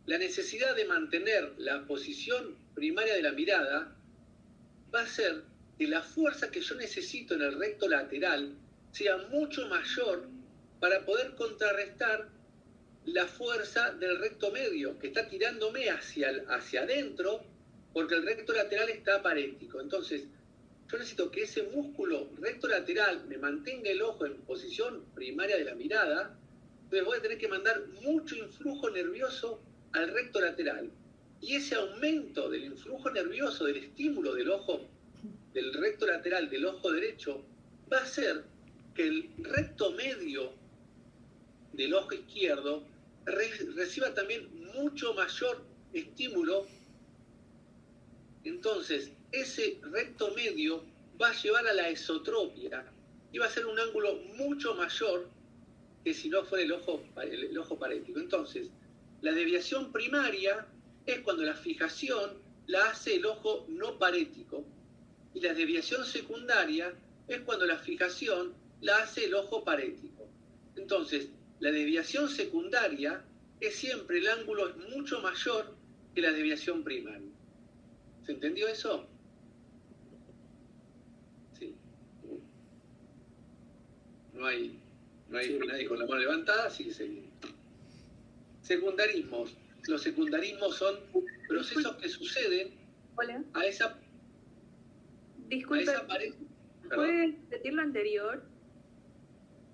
la necesidad de mantener la posición primaria de la mirada va a ser que la fuerza que yo necesito en el recto lateral sea mucho mayor para poder contrarrestar la fuerza del recto medio, que está tirándome hacia adentro, porque el recto lateral está parético. Entonces, yo necesito que ese músculo recto lateral me mantenga el ojo en posición primaria de la mirada, entonces voy a tener que mandar mucho influjo nervioso al recto lateral. Y ese aumento del influjo nervioso, del estímulo del ojo, del recto lateral del ojo derecho, va a hacer que el recto medio del ojo izquierdo reciba también mucho mayor estímulo. Entonces, ese recto medio va a llevar a la esotropia y va a ser un ángulo mucho mayor que si no fuera el ojo parético. Entonces, la desviación primaria es cuando la fijación la hace el ojo no parético, y la desviación secundaria es cuando la fijación la hace el ojo parético. Entonces, la desviación secundaria es siempre, el ángulo es mucho mayor que la desviación primaria. ¿Se entendió eso? Sí. No hay nadie con la mano levantada, así que seguimos. Secundarismos. Los secundarismos son procesos que suceden Hola. a esa Disculpe, pared. ¿puede repetir lo anterior?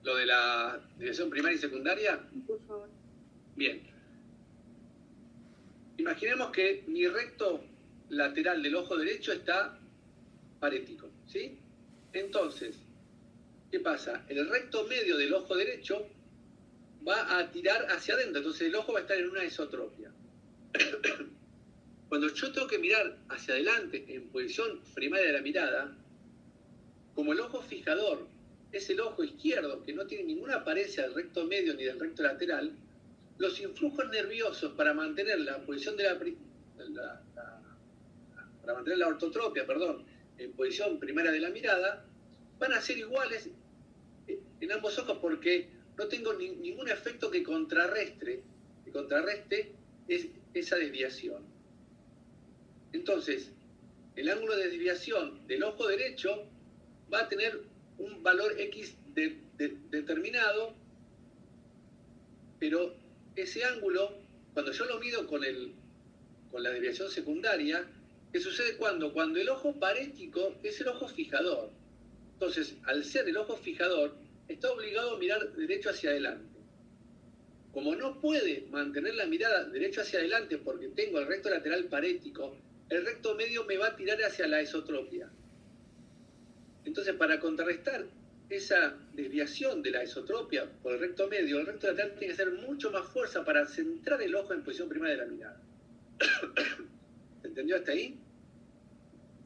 Lo de la desviación primaria y secundaria. Por favor. Bien. Imaginemos que mi recto lateral del ojo derecho está parético, ¿sí? Entonces, ¿qué pasa? El recto medio del ojo derecho va a tirar hacia adentro, entonces el ojo va a estar en una esotropia. Cuando yo tengo que mirar hacia adelante en posición primaria de la mirada, como el ojo fijador es el ojo izquierdo, que no tiene ninguna parencia del recto medio ni del recto lateral, los influjos nerviosos para mantener la posición de para mantener la ortotropia, en posición primaria de la mirada, van a ser iguales en ambos ojos porque no tengo ningún efecto que contrarreste esa desviación. Entonces, el ángulo de desviación del ojo derecho va a tener un valor X determinado, pero ese ángulo, cuando yo lo mido con la desviación secundaria, ¿qué sucede cuando? Cuando el ojo parético es el ojo fijador. Entonces, al ser el ojo fijador, está obligado a mirar derecho hacia adelante. Como no puede mantener la mirada derecho hacia adelante porque tengo el recto lateral parético, el recto medio me va a tirar hacia la esotropia. Entonces, para contrarrestar esa desviación de la esotropia por el recto medio, el recto lateral tiene que hacer mucho más fuerza para centrar el ojo en posición primaria de la mirada. ¿Se entendió hasta ahí?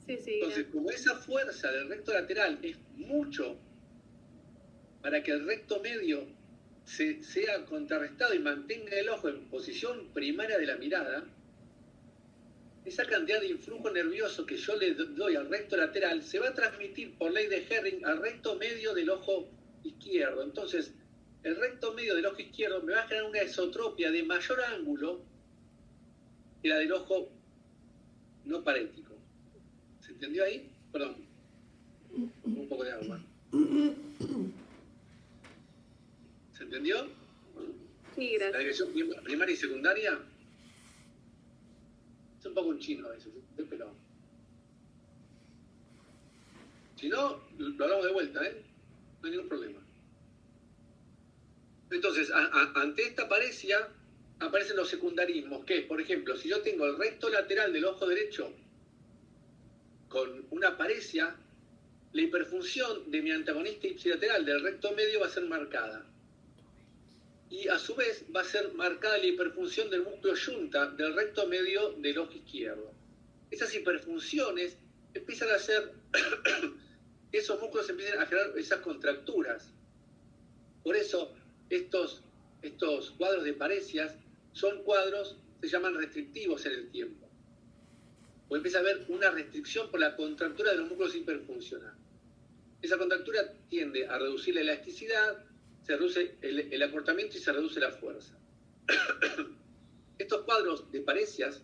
Sí. Entonces, como esa fuerza del recto lateral es mucho para que el recto medio sea contrarrestado y mantenga el ojo en posición primaria de la mirada, esa cantidad de influjo nervioso que yo le doy al recto lateral se va a transmitir por ley de Herring al recto medio del ojo izquierdo. Entonces, el recto medio del ojo izquierdo me va a generar una esotropia de mayor ángulo que la del ojo no parético. ¿Se entendió ahí? Perdón. Un poco de agua. ¿Se entendió? Sí, La gracias. dirección primaria y secundaria es un poco un chino a veces, pero si no, lo hablamos de vuelta, no hay ningún problema. Entonces, ante esta parecia aparecen los secundarismos, que, por ejemplo, si yo tengo el recto lateral del ojo derecho con una parecia, la hiperfunción de mi antagonista ipsilateral del recto medio va a ser marcada. Y a su vez va a ser marcada la hiperfunción del músculo yunta del recto medio del ojo izquierdo. Esas hiperfunciones empiezan a hacer que esos músculos empiecen a generar esas contracturas. Por eso estos cuadros de parecias son cuadros, se llaman restrictivos en el tiempo. O empieza a haber una restricción por la contractura de los músculos hiperfuncionales. Esa contractura tiende a reducir la elasticidad, se reduce el acortamiento y se reduce la fuerza. Estos cuadros de parecias,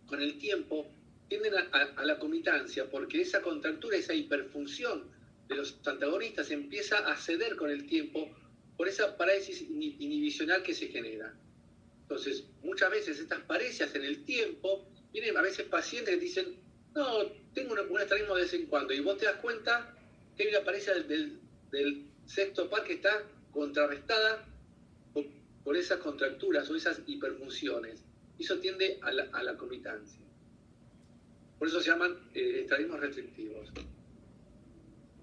con el tiempo, tienden a la comitancia, porque esa contractura, esa hiperfunción de los antagonistas empieza a ceder con el tiempo por esa parálisis inhibicional que se genera. Entonces, muchas veces estas parecias en el tiempo, vienen a veces pacientes que dicen, no, tengo un estrabismo de vez en cuando, y vos te das cuenta que hay una parecia del sexto par que está contrarrestada por esas contracturas o esas hiperfunciones. Eso tiende a la comitancia. Por eso se llaman estrabismos restrictivos.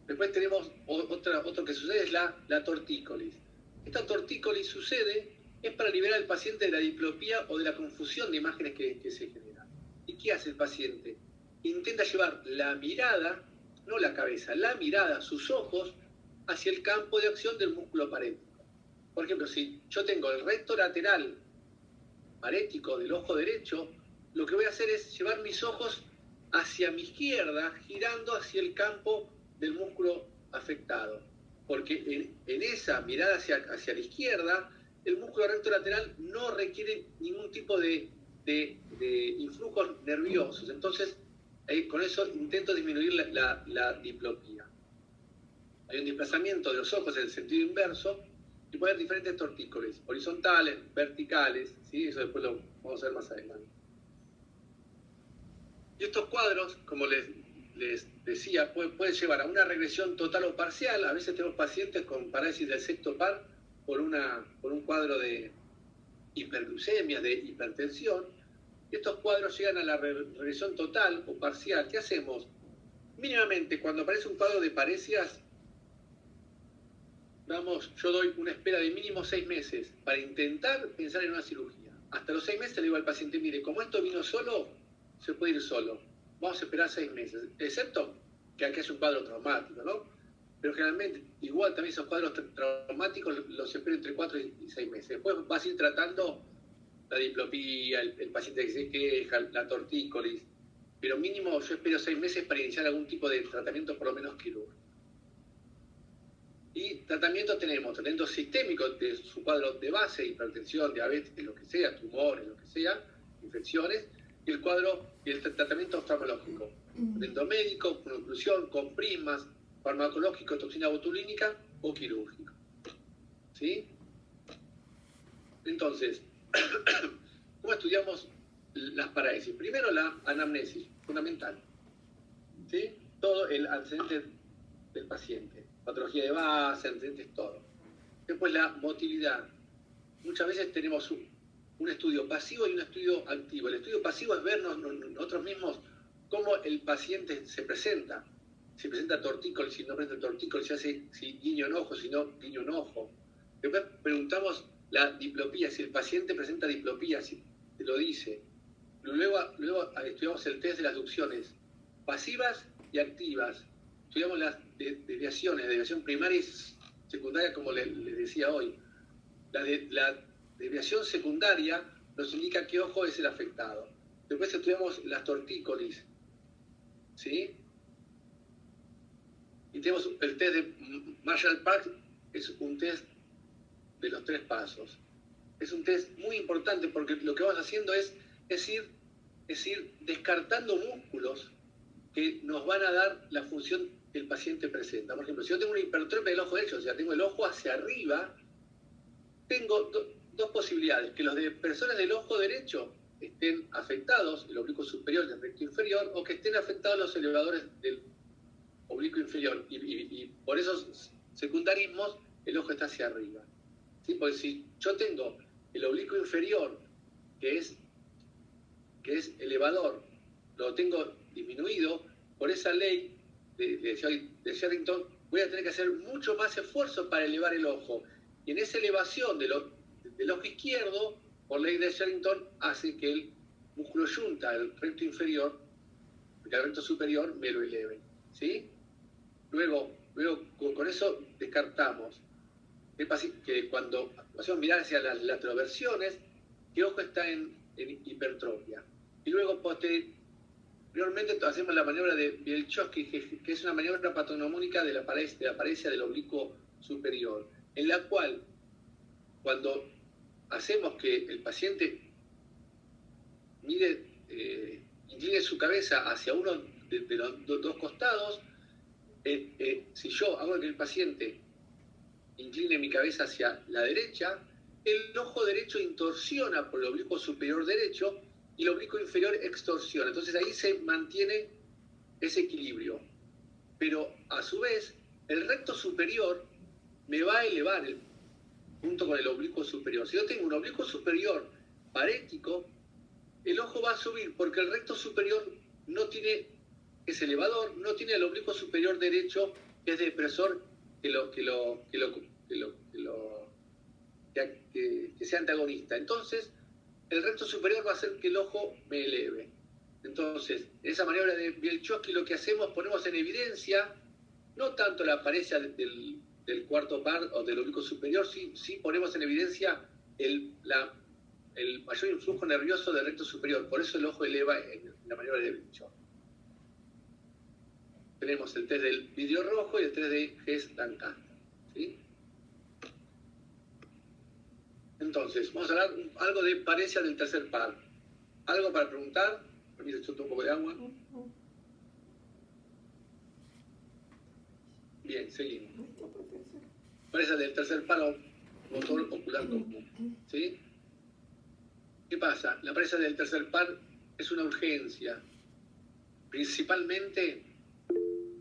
Después tenemos otro que sucede, es la tortícolis. Esta tortícolis es para liberar al paciente de la diplopía o de la confusión de imágenes que se genera. ¿Y qué hace el paciente? Intenta llevar la mirada, no la cabeza, la mirada, sus ojos, hacia el campo de acción del músculo parético. Por ejemplo, si yo tengo el recto lateral parético del ojo derecho, lo que voy a hacer es llevar mis ojos hacia mi izquierda, girando hacia el campo del músculo afectado. porque en esa mirada hacia la izquierda, el músculo recto lateral no requiere ningún tipo de influjos nerviosos. Entonces, con eso intento disminuir la diplopía. Hay un desplazamiento de los ojos en el sentido inverso y puede haber diferentes tortícolis, horizontales, verticales, ¿sí? Eso después lo vamos a ver más adelante. Y estos cuadros, como les decía, pueden llevar a una regresión total o parcial. A veces tenemos pacientes con parálisis del sexto par por un cuadro de hiperglucemia, de hipertensión. Estos cuadros llegan a la regresión total o parcial. ¿Qué hacemos? Mínimamente, cuando aparece un cuadro de paresias, yo doy una espera de mínimo 6 meses para intentar pensar en una cirugía. Hasta los 6 meses le digo al paciente, mire, como esto vino solo, se puede ir solo. Vamos a esperar 6 meses, excepto que aquí es un cuadro traumático, ¿no? Pero generalmente, igual también esos cuadros traumáticos los espero entre 4 y 6 meses. Después vas a ir tratando la diplopía, el paciente que se queja, la tortícolis, pero mínimo yo espero 6 meses para iniciar algún tipo de tratamiento, por lo menos quirúrgico. Y tratamiento sistémico de su cuadro de base, hipertensión, diabetes, lo que sea, tumores, lo que sea, infecciones, y el tratamiento oftalmológico. Tratamiento médico, con oclusión, con prismas, farmacológico, toxina botulínica o quirúrgico. ¿Sí? Entonces, ¿cómo estudiamos las parálisis? Primero la anamnesis, fundamental. ¿Sí? Todo el antecedente del paciente. Patología de base, antecedentes, todo. Después la motilidad. Muchas veces tenemos un estudio pasivo y un estudio activo. El estudio pasivo es vernos nosotros mismos cómo el paciente se presenta. Si presenta tortícolis, si no presenta tortícolis, si guiño un ojo, si no guiño un ojo. Después preguntamos la diplopía, si el paciente presenta diplopía, si te lo dice. Luego estudiamos el test de las ducciones pasivas y activas. Estudiamos las desviaciones, desviación primaria y secundaria, como les decía hoy. La desviación secundaria nos indica qué ojo es el afectado. Después estudiamos las tortícolis, ¿sí? Y tenemos el test de Marshall-Parks, es un test de los 3 pasos. Es un test muy importante porque lo que vamos haciendo es ir descartando músculos que nos van a dar la función que el paciente presenta. Por ejemplo, si yo tengo una hipertrofia del ojo derecho, o sea, tengo el ojo hacia arriba, tengo dos posibilidades: que los de personas del ojo derecho estén afectados, el oblicuo superior y el recto inferior, o que estén afectados los elevadores del oblicuo inferior. Y por esos secundarismos, el ojo está hacia arriba. ¿Sí? Porque si yo tengo el oblicuo inferior, que es elevador, lo tengo disminuido, por esa ley de Sherrington, voy a tener que hacer mucho más esfuerzo para elevar el ojo. Y en esa elevación del ojo izquierdo, por ley de Sherrington, hace que el músculo yunta, el recto inferior, el recto superior, me lo eleve. ¿Sí? Luego con eso descartamos que cuando hacemos mirar hacia las lateroversiones, qué ojo está en hipertrofia. Y luego posteriormente hacemos la maniobra de Bielchowski, que es una maniobra patognomónica de la paresia del oblicuo superior, en la cual, cuando hacemos que el paciente incline su cabeza hacia uno de los dos costados, si yo hago que el paciente incline mi cabeza hacia la derecha, el ojo derecho intorsiona por el oblicuo superior derecho y el oblicuo inferior extorsiona. Entonces ahí se mantiene ese equilibrio. Pero a su vez, el recto superior me va a elevar junto con el oblicuo superior. Si yo tengo un oblicuo superior parético, el ojo va a subir porque el recto superior no tiene ese elevador, no tiene el oblicuo superior derecho, que es depresor, que sea antagonista. Entonces, el recto superior va a hacer que el ojo me eleve. Entonces, en esa maniobra de Bielchowski lo que hacemos, ponemos en evidencia no tanto la paresia del cuarto par o del oblicuo superior, sí ponemos en evidencia el mayor influjo nervioso del recto superior. Por eso el ojo eleva en la maniobra de Bielchowski. Tenemos el test del vidrio rojo y el test de Hess-Lancaster. ¿sí? Entonces, vamos a hablar algo de paresia del tercer par. ¿Algo para preguntar? Permiso, yo tomo un poco de agua. Bien, seguimos. Paresia del tercer par o motor ocular común, ¿sí? ¿Qué pasa? La paresia del tercer par es una urgencia. Principalmente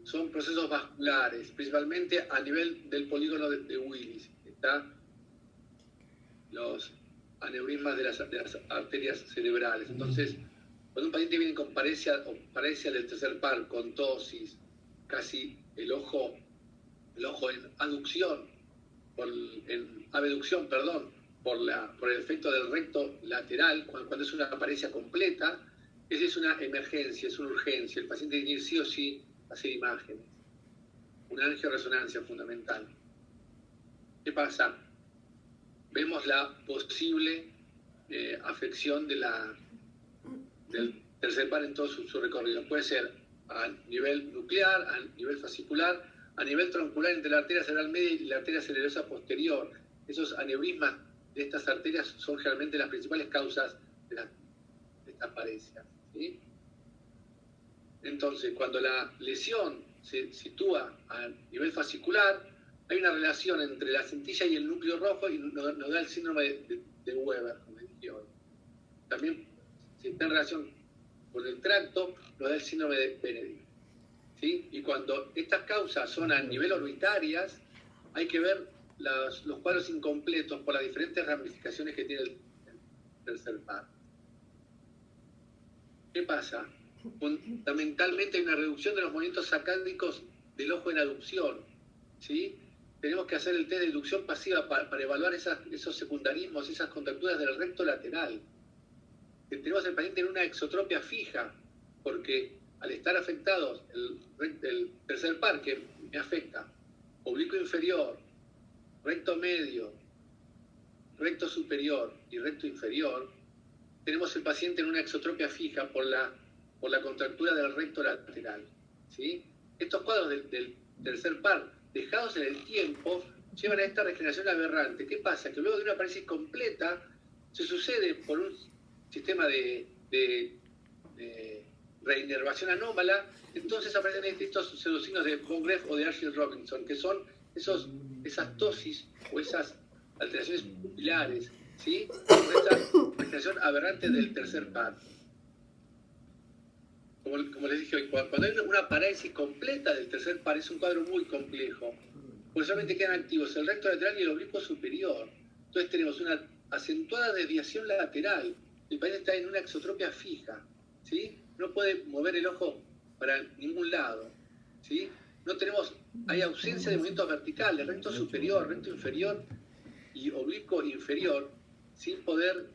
son procesos vasculares, principalmente a nivel del polígono de Willis. Está los aneurismas de las arterias cerebrales. Entonces, cuando un paciente viene con paresia del tercer par, con tosis, casi el ojo en aducción, en abducción, perdón, por el efecto del recto lateral, cuando es una paresia completa, esa es una emergencia, es una urgencia. El paciente tiene que ir sí o sí a hacer imágenes. Una angioresonancia fundamental. ¿Qué pasa? Vemos la posible afección del tercer par en todo su recorrido. Puede ser a nivel nuclear, a nivel fascicular, a nivel troncular entre la arteria cerebral media y la arteria cerebrosa posterior. Esos aneurismas de estas arterias son generalmente las principales causas de estas parecias, ¿sí? Entonces, cuando la lesión se sitúa a nivel fascicular, hay una relación entre la centilla y el núcleo rojo y nos da el síndrome de Weber, como dije hoy. También, si está en relación con el tracto, nos da el síndrome de Benedict, ¿sí? Y cuando estas causas son a nivel orbitarias, hay que ver los cuadros incompletos por las diferentes ramificaciones que tiene el tercer par. ¿Qué pasa? Fundamentalmente hay una reducción de los movimientos sacándicos del ojo en aducción, ¿sí? Tenemos que hacer el test de inducción pasiva para evaluar esos secundarismos, esas contracturas del recto lateral. Tenemos el paciente en una exotropia fija, porque al estar afectados el tercer par, que me afecta, oblicuo inferior, recto medio, recto superior y recto inferior, tenemos el paciente en una exotropia fija por la contractura del recto lateral, ¿sí? Estos cuadros del tercer par, dejados en el tiempo, llevan a esta regeneración aberrante. ¿Qué pasa? Que luego de una paresis completa se sucede por un sistema de reinervación anómala, entonces aparecen estos pseudosignos de von Greff o de Argyll-Robinson, que son esas tosis o esas alteraciones pupilares, ¿sí? Esta regeneración aberrante del tercer par. Como les dije hoy, cuando hay una parálisis completa del tercer par, es un cuadro muy complejo, porque solamente quedan activos el recto lateral y el oblicuo superior. Entonces tenemos una acentuada desviación lateral. El paciente está en una exotropia fija, ¿sí? No puede mover el ojo para ningún lado, ¿sí? Hay ausencia de movimientos verticales, recto superior, recto inferior y oblicuo inferior, sin poder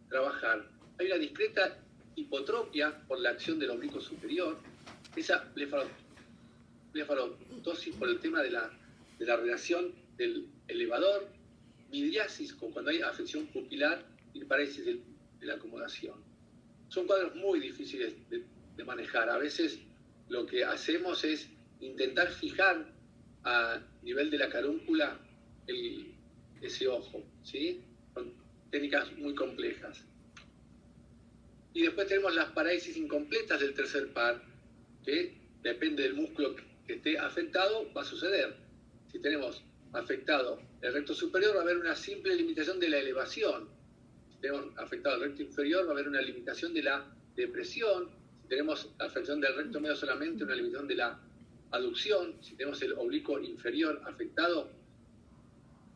trabajar. Hay una discreta hipotropia por la acción del oblicuo superior, esa blefarotosis por el tema de la relación del elevador, midriasis cuando hay afección pupilar y parálisis de la acomodación. Son cuadros muy difíciles de manejar. A veces lo que hacemos es intentar fijar a nivel de la carúncula ese ojo, ¿sí? Con técnicas muy complejas. Y después tenemos las parálisis incompletas del tercer par, que depende del músculo que esté afectado, va a suceder. Si tenemos afectado el recto superior, va a haber una simple limitación de la elevación. Si tenemos afectado el recto inferior, va a haber una limitación de la depresión. Si tenemos afección del recto medio solamente, una limitación de la aducción. Si tenemos el oblicuo inferior afectado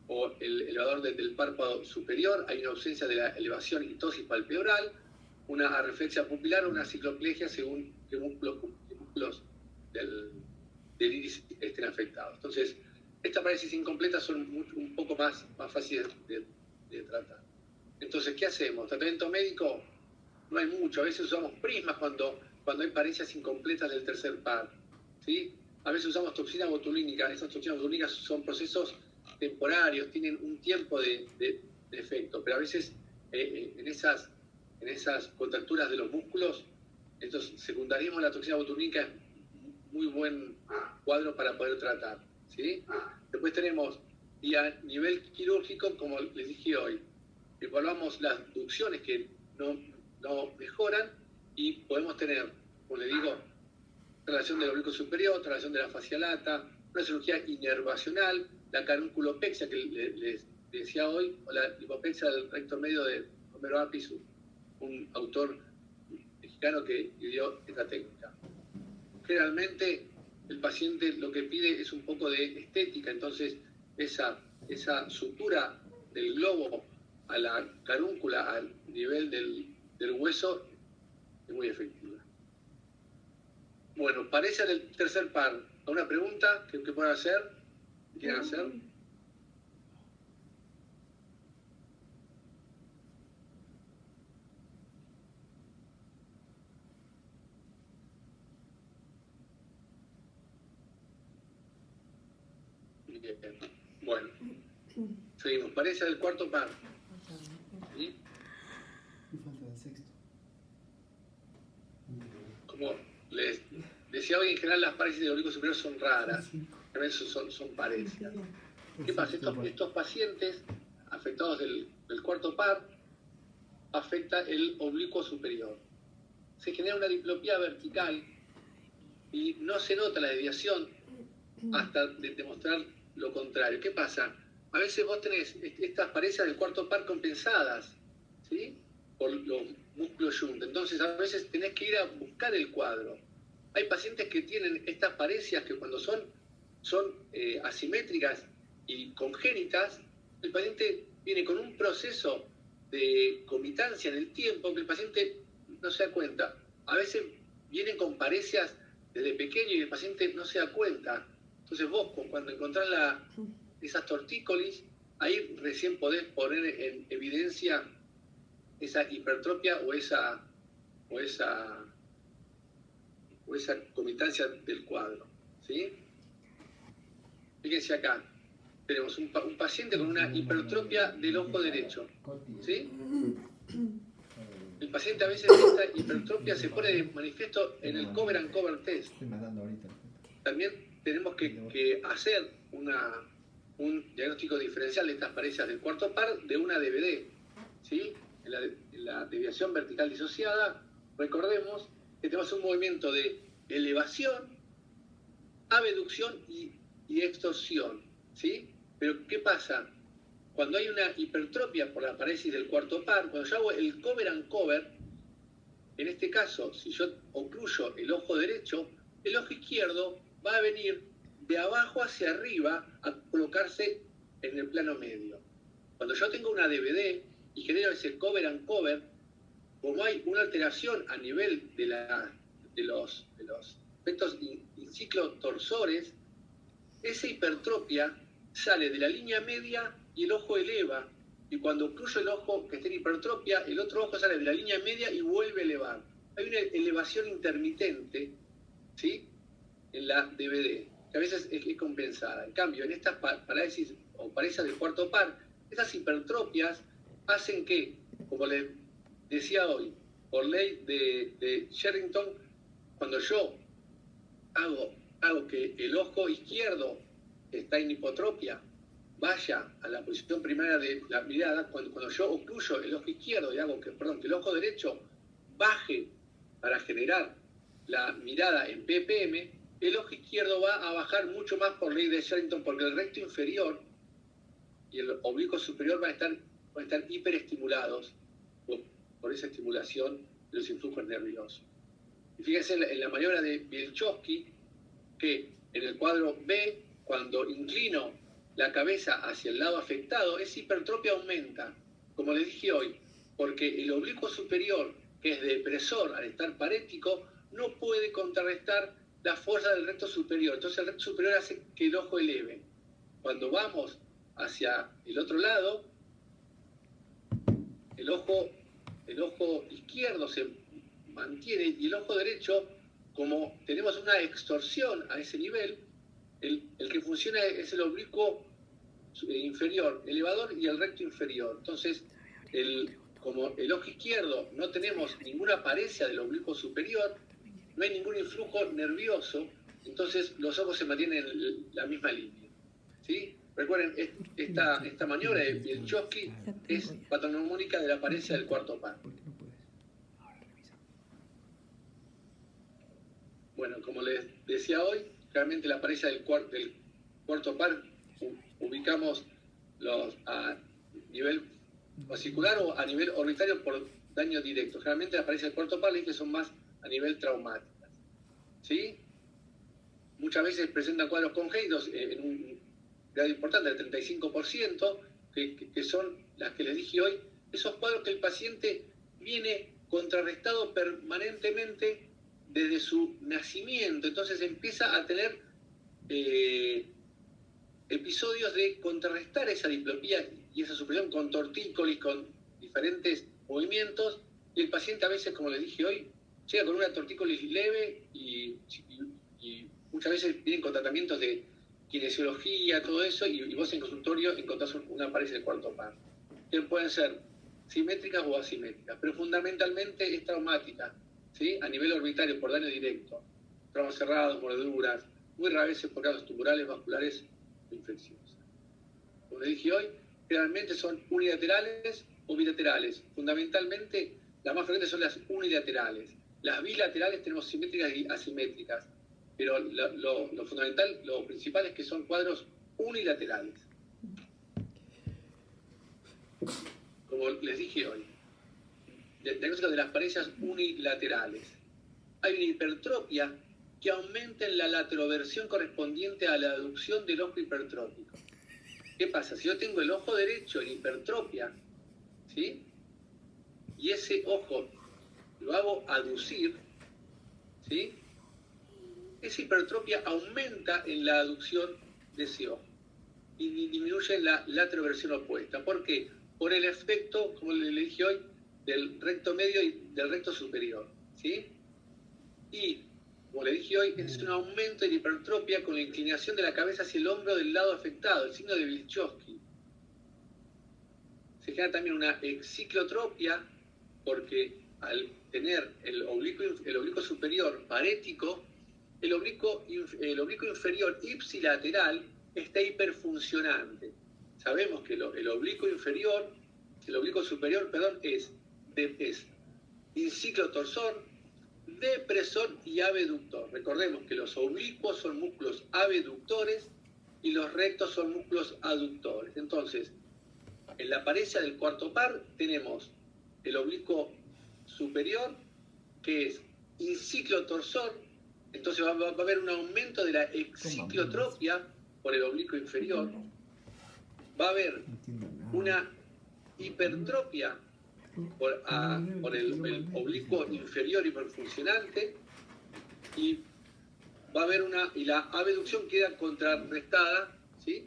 o el elevador del párpado superior, hay una ausencia de la elevación y tosis palpebral, una arreflexia pupilar o una cicloplegia según qué músculos del iris estén afectados. Entonces, estas parálisis incompletas son un poco más fáciles de tratar. Entonces, ¿qué hacemos? ¿Tratamiento médico? No hay mucho. A veces usamos prismas cuando hay parálisis incompletas del tercer par, ¿sí? A veces usamos toxina botulínica. Esas toxinas botulínicas son procesos temporarios, tienen un tiempo de efecto, pero a veces en esas contracturas de los músculos, entonces secundarismo de la toxina botulínica es muy buen cuadro para poder tratar, ¿sí? Después tenemos, y a nivel quirúrgico, como les dije hoy, evaluamos las ducciones que no mejoran y podemos tener, como les digo, traslación del oblicuo superior, traslación de la fascia lata, una cirugía inervacional, la carunculopexia que les decía hoy, o la lipopexia del recto medio de Romero Apis, un autor mexicano que dio esta técnica. Generalmente el paciente lo que pide es un poco de estética, entonces esa sutura del globo a la carúncula al nivel del hueso es muy efectiva. Bueno, parece el tercer par. ¿Alguna pregunta que puedan hacer? ¿Qué quieran hacer? Bien. Bueno, seguimos. Parece el cuarto par. ¿Sí? Y falta el sexto. Como les decía hoy, en general las paresis del oblicuo superior son raras. También son parecidas. ¿Qué pasa? Estos pacientes afectados del cuarto par afecta el oblicuo superior. Se genera una diplopía vertical y no se nota la desviación hasta demostrar lo contrario. ¿Qué pasa? A veces vos tenés estas parejas del cuarto par compensadas, ¿sí? Por los músculos Junta. Entonces a veces tenés que ir a buscar el cuadro. Hay pacientes que tienen estas parejas que cuando son asimétricas y congénitas, el paciente viene con un proceso de comitancia en el tiempo que el paciente no se da cuenta. A veces vienen con parejas desde pequeño y el paciente no se da cuenta. Entonces vos, cuando encontrás esas tortícolis, ahí recién podés poner en evidencia esa hipertrofia o esa comitancia del cuadro, ¿sí? Fíjense acá, tenemos un paciente con una hipertrofia del ojo derecho, ¿sí? El paciente a veces esta hipertrofia se pone de manifiesto en el cover and cover test. También tenemos que hacer un diagnóstico diferencial de estas parejas del cuarto par de una DVD, ¿sí? En la desviación vertical disociada, recordemos que tenemos un movimiento de elevación, abducción y extorsión, ¿sí? Pero ¿qué pasa? Cuando hay una hipertrofia por la paresis del cuarto par, cuando yo hago el cover and cover, en este caso, si yo ocluyo el ojo derecho, el ojo izquierdo va a venir de abajo hacia arriba a colocarse en el plano medio. Cuando yo tengo una DVD y genero ese cover and cover, como hay una alteración a nivel de los efectos ciclotorsores, esa hipertrofia sale de la línea media y el ojo eleva. Y cuando ocluyo el ojo que está en hipertrofia, el otro ojo sale de la línea media y vuelve a elevar. Hay una elevación intermitente, ¿sí?, en la DVD, que a veces es compensada. En cambio, en estas parálisis o parejas del cuarto par, estas hipertrofias hacen que, como les decía hoy, por ley de Sherrington, cuando yo hago que el ojo izquierdo que está en hipotropia vaya a la posición primaria de la mirada, cuando yo ocluyo el ojo izquierdo y hago que el ojo derecho baje para generar la mirada en ppm, el ojo izquierdo va a bajar mucho más por ley de Sherrington, porque el recto inferior y el oblicuo superior van a estar hiperestimulados por esa estimulación de los influjos nerviosos. Y fíjense en la maniobra de Bielchowski, que en el cuadro B, cuando inclino la cabeza hacia el lado afectado, esa hipertrofia aumenta, como les dije hoy, porque el oblicuo superior, que es depresor al estar parético, no puede contrarrestar la fuerza del recto superior. Entonces el recto superior hace que el ojo eleve. Cuando vamos hacia el otro lado, el ojo izquierdo se mantiene y el ojo derecho, como tenemos una extorsión a ese nivel, el que funciona es el oblicuo inferior, elevador, y el recto inferior. Entonces, como el ojo izquierdo no tenemos ninguna pareja del oblicuo superior, no hay ningún influjo nervioso, entonces los ojos se mantienen en la misma línea. ¿sí? Recuerden, esta maniobra de Bielchowski es patognomónica de la paresia del cuarto par. ¿Por qué no puedes? Ahora revisa. Bueno, como les decía hoy, realmente la pareja del cuarto par ubicamos a nivel vesicular o a nivel orbitario por daño directo. Generalmente las parejas del cuarto par que son más a nivel traumáticas, ¿sí? Muchas veces presentan cuadros congénitos en un grado importante, del 35%, que son las que les dije hoy, esos cuadros que el paciente viene contrarrestado permanentemente desde su nacimiento, entonces empieza a tener episodios de contrarrestar esa diplopía y esa supresión con tortícolis, con diferentes movimientos, y el paciente a veces, como les dije hoy, llega con una tortícolis leve y muchas veces vienen con tratamientos de kinesiología, todo eso, y vos en consultorio encontrás una pareja de cuarto par, que pueden ser simétricas o asimétricas, pero fundamentalmente es traumática, ¿sí? A nivel orbitario, por daño directo, traumas cerrados, mordeduras, muy raras veces por casos tumorales, vasculares o infecciosas. Como les dije hoy, generalmente son unilaterales o bilaterales. Fundamentalmente, las más frecuentes son las unilaterales. Las bilaterales tenemos simétricas y asimétricas, pero lo fundamental, lo principal es que son cuadros unilaterales. Como les dije hoy, diagnóstico de las parejas unilaterales. Hay una hipertropia que aumenta en la lateroversión correspondiente a la aducción del ojo hipertrópico. ¿Qué pasa? Si yo tengo el ojo derecho en hipertropia, ¿sí? Y ese ojo lo hago aducir, ¿sí? Esa hipertropia aumenta en la aducción de ese ojo y disminuye en la lateroversión opuesta. ¿Por qué? Por el efecto, como le dije hoy, del recto medio y del recto superior, ¿sí? Y, como le dije hoy, es un aumento de la hipertropia con la inclinación de la cabeza hacia el hombro del lado afectado, el signo de Bielchowski. Se genera también una exciclotropia porque al tener el oblicuo superior parético, el oblicuo inferior ipsilateral está hiperfuncionante. Sabemos que el oblicuo superior, es inciclotorsor, depresor y abductor. Recordemos que los oblicuos son músculos abductores y los rectos son músculos aductores. Entonces, en la pareja del cuarto par tenemos el oblicuo superior, que es inciclotorsor, entonces va a haber un aumento de la exciclotropia por el oblicuo inferior, va a haber una hipertropia por el oblicuo inferior hiperfuncionante y va a haber y la abducción queda contrarrestada, ¿sí?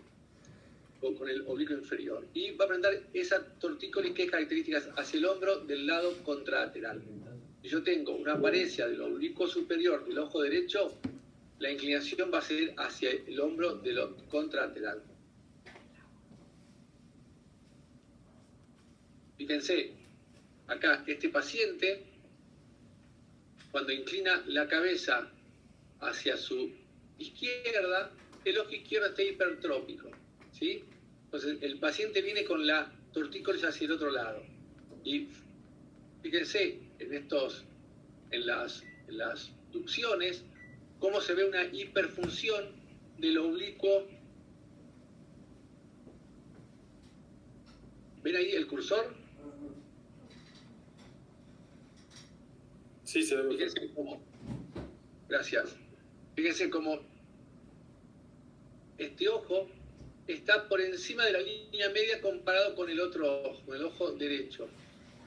Con el oblicuo inferior y va a presentar esa tortícolis que es característica hacia el hombro del lado contralateral. Si yo tengo una paresia del oblicuo superior del ojo derecho, la inclinación va a ser hacia el hombro del contralateral. Fíjense, acá este paciente, cuando inclina la cabeza hacia su izquierda, el ojo izquierdo está hipertrópico, ¿sí? Entonces el paciente viene con la tortícolis hacia el otro lado. Y fíjense en las ducciones, cómo se ve una hiperfunción del oblicuo. ¿Ven ahí el cursor? Sí, se ve. Fíjense cómo. Gracias. Fíjense cómo este ojo está por encima de la línea media comparado con el otro ojo, con el ojo derecho.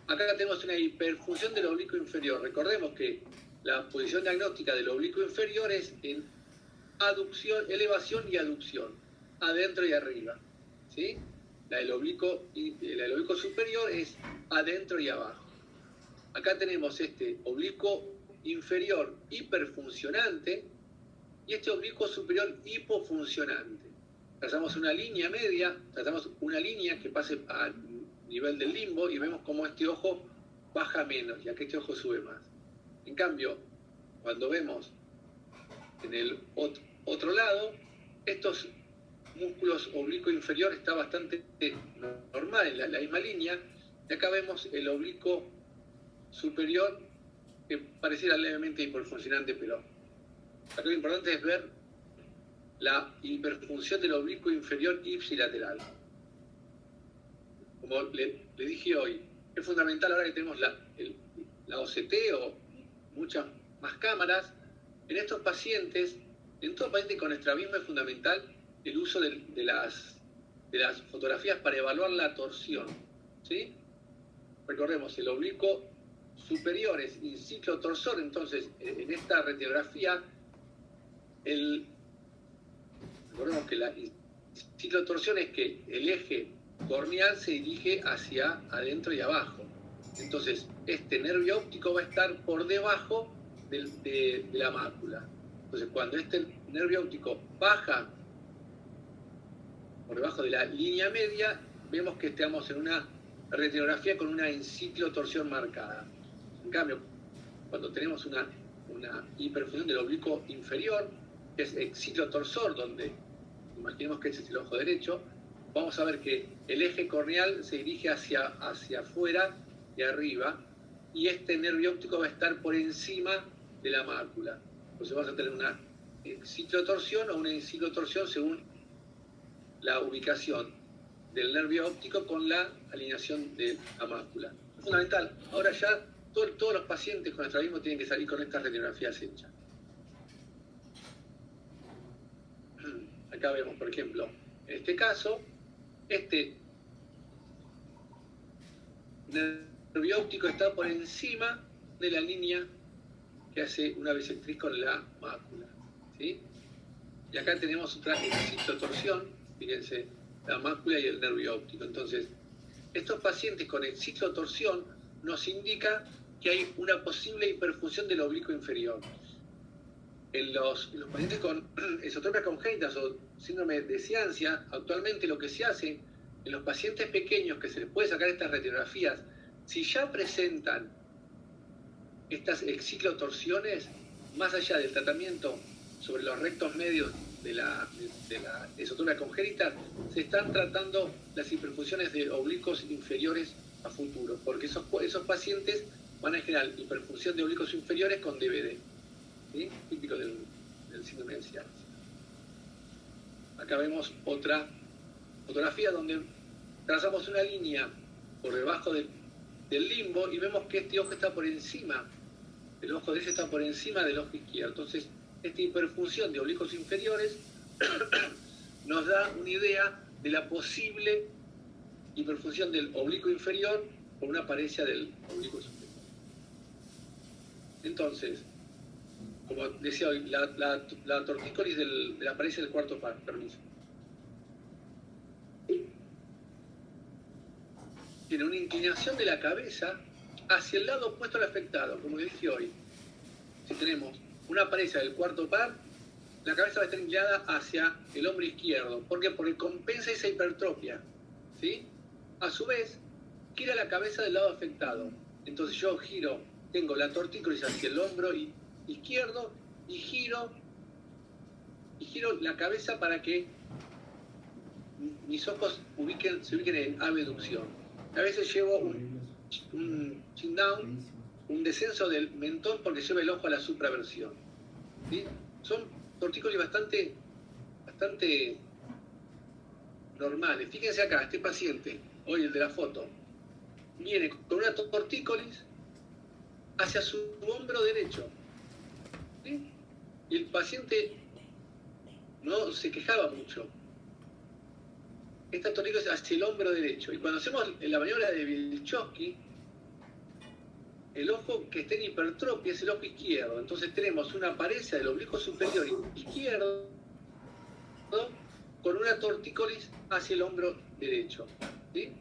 Acá tenemos una hiperfunción del oblicuo inferior. Recordemos que la posición diagnóstica del oblicuo inferior es en aducción, elevación y aducción, adentro y arriba, ¿sí? La del oblicuo superior es adentro y abajo. Acá tenemos este oblicuo inferior hiperfuncionante y este oblicuo superior hipofuncionante. Trazamos una línea media, trazamos una línea que pase a nivel del limbo y vemos cómo este ojo baja menos y acá este ojo sube más. En cambio, cuando vemos en el otro lado, estos músculos oblicuo inferior está bastante normal, en la misma línea. Y acá vemos el oblicuo superior, que pareciera levemente hiperfuncionante, pero acá lo importante es ver la hiperfunción del oblicuo inferior ipsilateral. Como le dije hoy, es fundamental ahora que tenemos la OCT o muchas más cámaras. En estos pacientes, en todo paciente con estrabismo es fundamental el uso de las fotografías para evaluar la torsión, ¿sí? Recordemos, el oblicuo superior es inciclotorsor, entonces en esta radiografía recordemos que la inciclotorsión es que el eje corneal se dirige hacia adentro y abajo. Entonces, este nervio óptico va a estar por debajo de la mácula. Entonces, cuando este nervio óptico baja por debajo de la línea media, vemos que estamos en una retinografía con una enciclotorsión marcada. En cambio, cuando tenemos una hiperfunción del oblicuo inferior, que es exciclotorsor, donde imaginemos que ese es el ojo derecho, vamos a ver que el eje corneal se dirige hacia afuera y arriba, y este nervio óptico va a estar por encima de la mácula. Entonces vamos a tener una exciclotorsión o una enciclotorsión según la ubicación del nervio óptico con la alineación de la mácula. Es fundamental. Ahora ya todos los pacientes con estrabismo tienen que salir con estas radiografías hechas. Acá vemos, por ejemplo, en este caso, este nervio óptico está por encima de la línea que hace una bisectriz con la mácula, ¿sí? Y acá tenemos otra exciclotorsión, fíjense, la mácula y el nervio óptico. Entonces, estos pacientes con exciclotorsión nos indica que hay una posible hiperfunción del oblicuo inferior. En los pacientes con esotropias congénitas o síndrome de ciancia, actualmente lo que se hace en los pacientes pequeños que se les puede sacar estas radiografías, si ya presentan estas exciclotorsiones, más allá del tratamiento sobre los rectos medios de la esotropia congénita, se están tratando las hiperfunciones de oblicuos inferiores a futuro, porque esos pacientes van a generar hiperfunción de oblicuos inferiores con DVD, ¿sí? Típico del síndrome de ciancia. Acá vemos otra fotografía donde trazamos una línea por debajo del limbo y vemos que este ojo está por encima, el ojo derecho está por encima del ojo izquierdo. Entonces, esta hiperfunción de oblicuos inferiores nos da una idea de la posible hiperfunción del oblicuo inferior por una parecia del oblicuo superior. Entonces, como decía hoy, la tortícolis de la parecia del cuarto par, permiso. Tiene una inclinación de la cabeza hacia el lado opuesto al afectado, como dije hoy. Si tenemos una parecia del cuarto par, la cabeza va a estar inclinada hacia el hombro izquierdo. ¿Por qué? Porque compensa esa hipertropia, ¿sí? A su vez, gira la cabeza del lado afectado. Entonces yo tengo la tortícolis hacia el hombro izquierdo y giro la cabeza para que mis ojos se ubiquen en abducción. A veces llevo un chin down, un descenso del mentón porque lleva el ojo a la supraversión, ¿sí? Son tortícolis bastante normales. Fíjense acá, este paciente, hoy el de la foto, viene con una tortícolis hacia su hombro derecho, ¿sí? Y el paciente no se quejaba mucho. Esta tortícolis hacia el hombro derecho. Y cuando hacemos la maniobra de Wilczewski, el ojo que está en hipertropia es el ojo izquierdo. Entonces tenemos una parecia del oblicuo superior izquierdo con una tortícolis hacia el hombro derecho, ¿sí?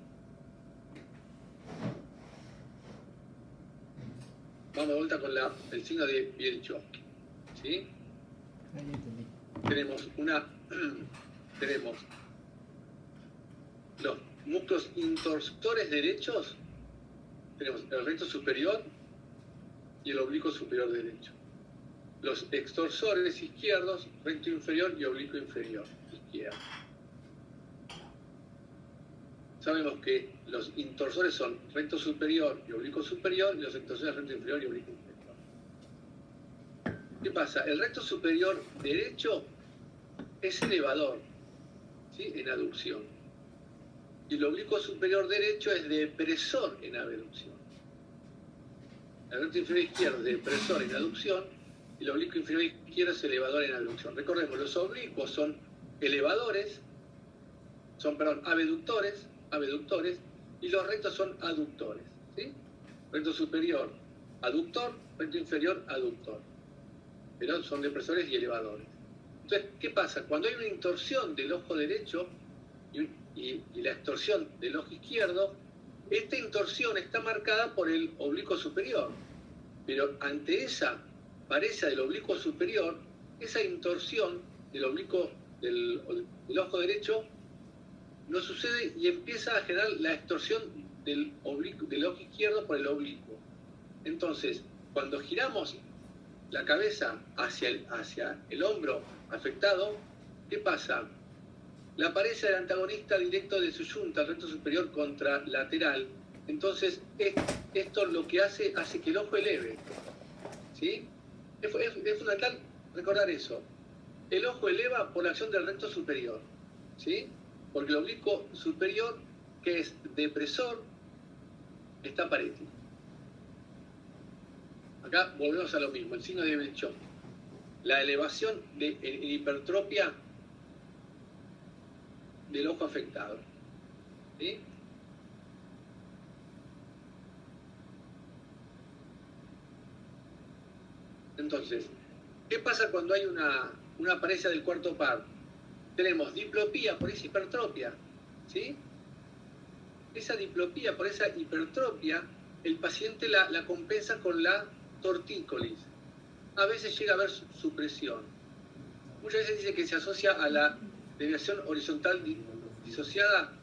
Vamos de vuelta con el signo de Wilczewski, ¿sí? Tenemos los músculos intorsores derechos, tenemos el recto superior y el oblicuo superior derecho. Los extorsores izquierdos, recto inferior y oblicuo inferior izquierdo. sabemos que los intorsores son recto superior y oblicuo superior, y los extorsores recto inferior y oblicuo inferior. ¿Qué pasa? El recto superior derecho es elevador, ¿sí?, en aducción. Y el oblicuo superior derecho es depresor en abducción. El recto inferior izquierdo es depresor en aducción y el oblicuo inferior izquierdo es elevador en abducción. Recordemos, los oblicuos son elevadores, abductores, y los rectos son aductores, ¿sí? Recto superior, aductor, recto inferior, aductor. Pero son depresores y elevadores. Entonces, ¿qué pasa? Cuando hay una intorsión del ojo derecho y la extorsión del ojo izquierdo, esta intorsión está marcada por el oblicuo superior. Pero ante esa pareja del oblicuo superior, esa intorsión del ojo derecho no sucede y empieza a generar la extorsión del ojo izquierdo por el oblicuo. Entonces, cuando giramos la cabeza hacia el hombro afectado, ¿qué pasa? La pareja del antagonista directo de su yunta, el recto superior contralateral. Entonces, esto lo que hace que el ojo eleve, ¿sí? Es fundamental recordar eso. El ojo eleva por la acción del recto superior, ¿sí? Porque el oblicuo superior, que es depresor, está parético. Acá volvemos a lo mismo, el signo de Belchón. La elevación en hipertropia del ojo afectado, ¿sí? Entonces, ¿qué pasa cuando hay una pareja del cuarto par? Tenemos diplopía por esa hipertropia, ¿sí? Esa diplopía por esa hipertropia, el paciente la compensa con la tortícolis. A veces llega a haber supresión. Muchas veces dice que se asocia a la deviación horizontal disociada.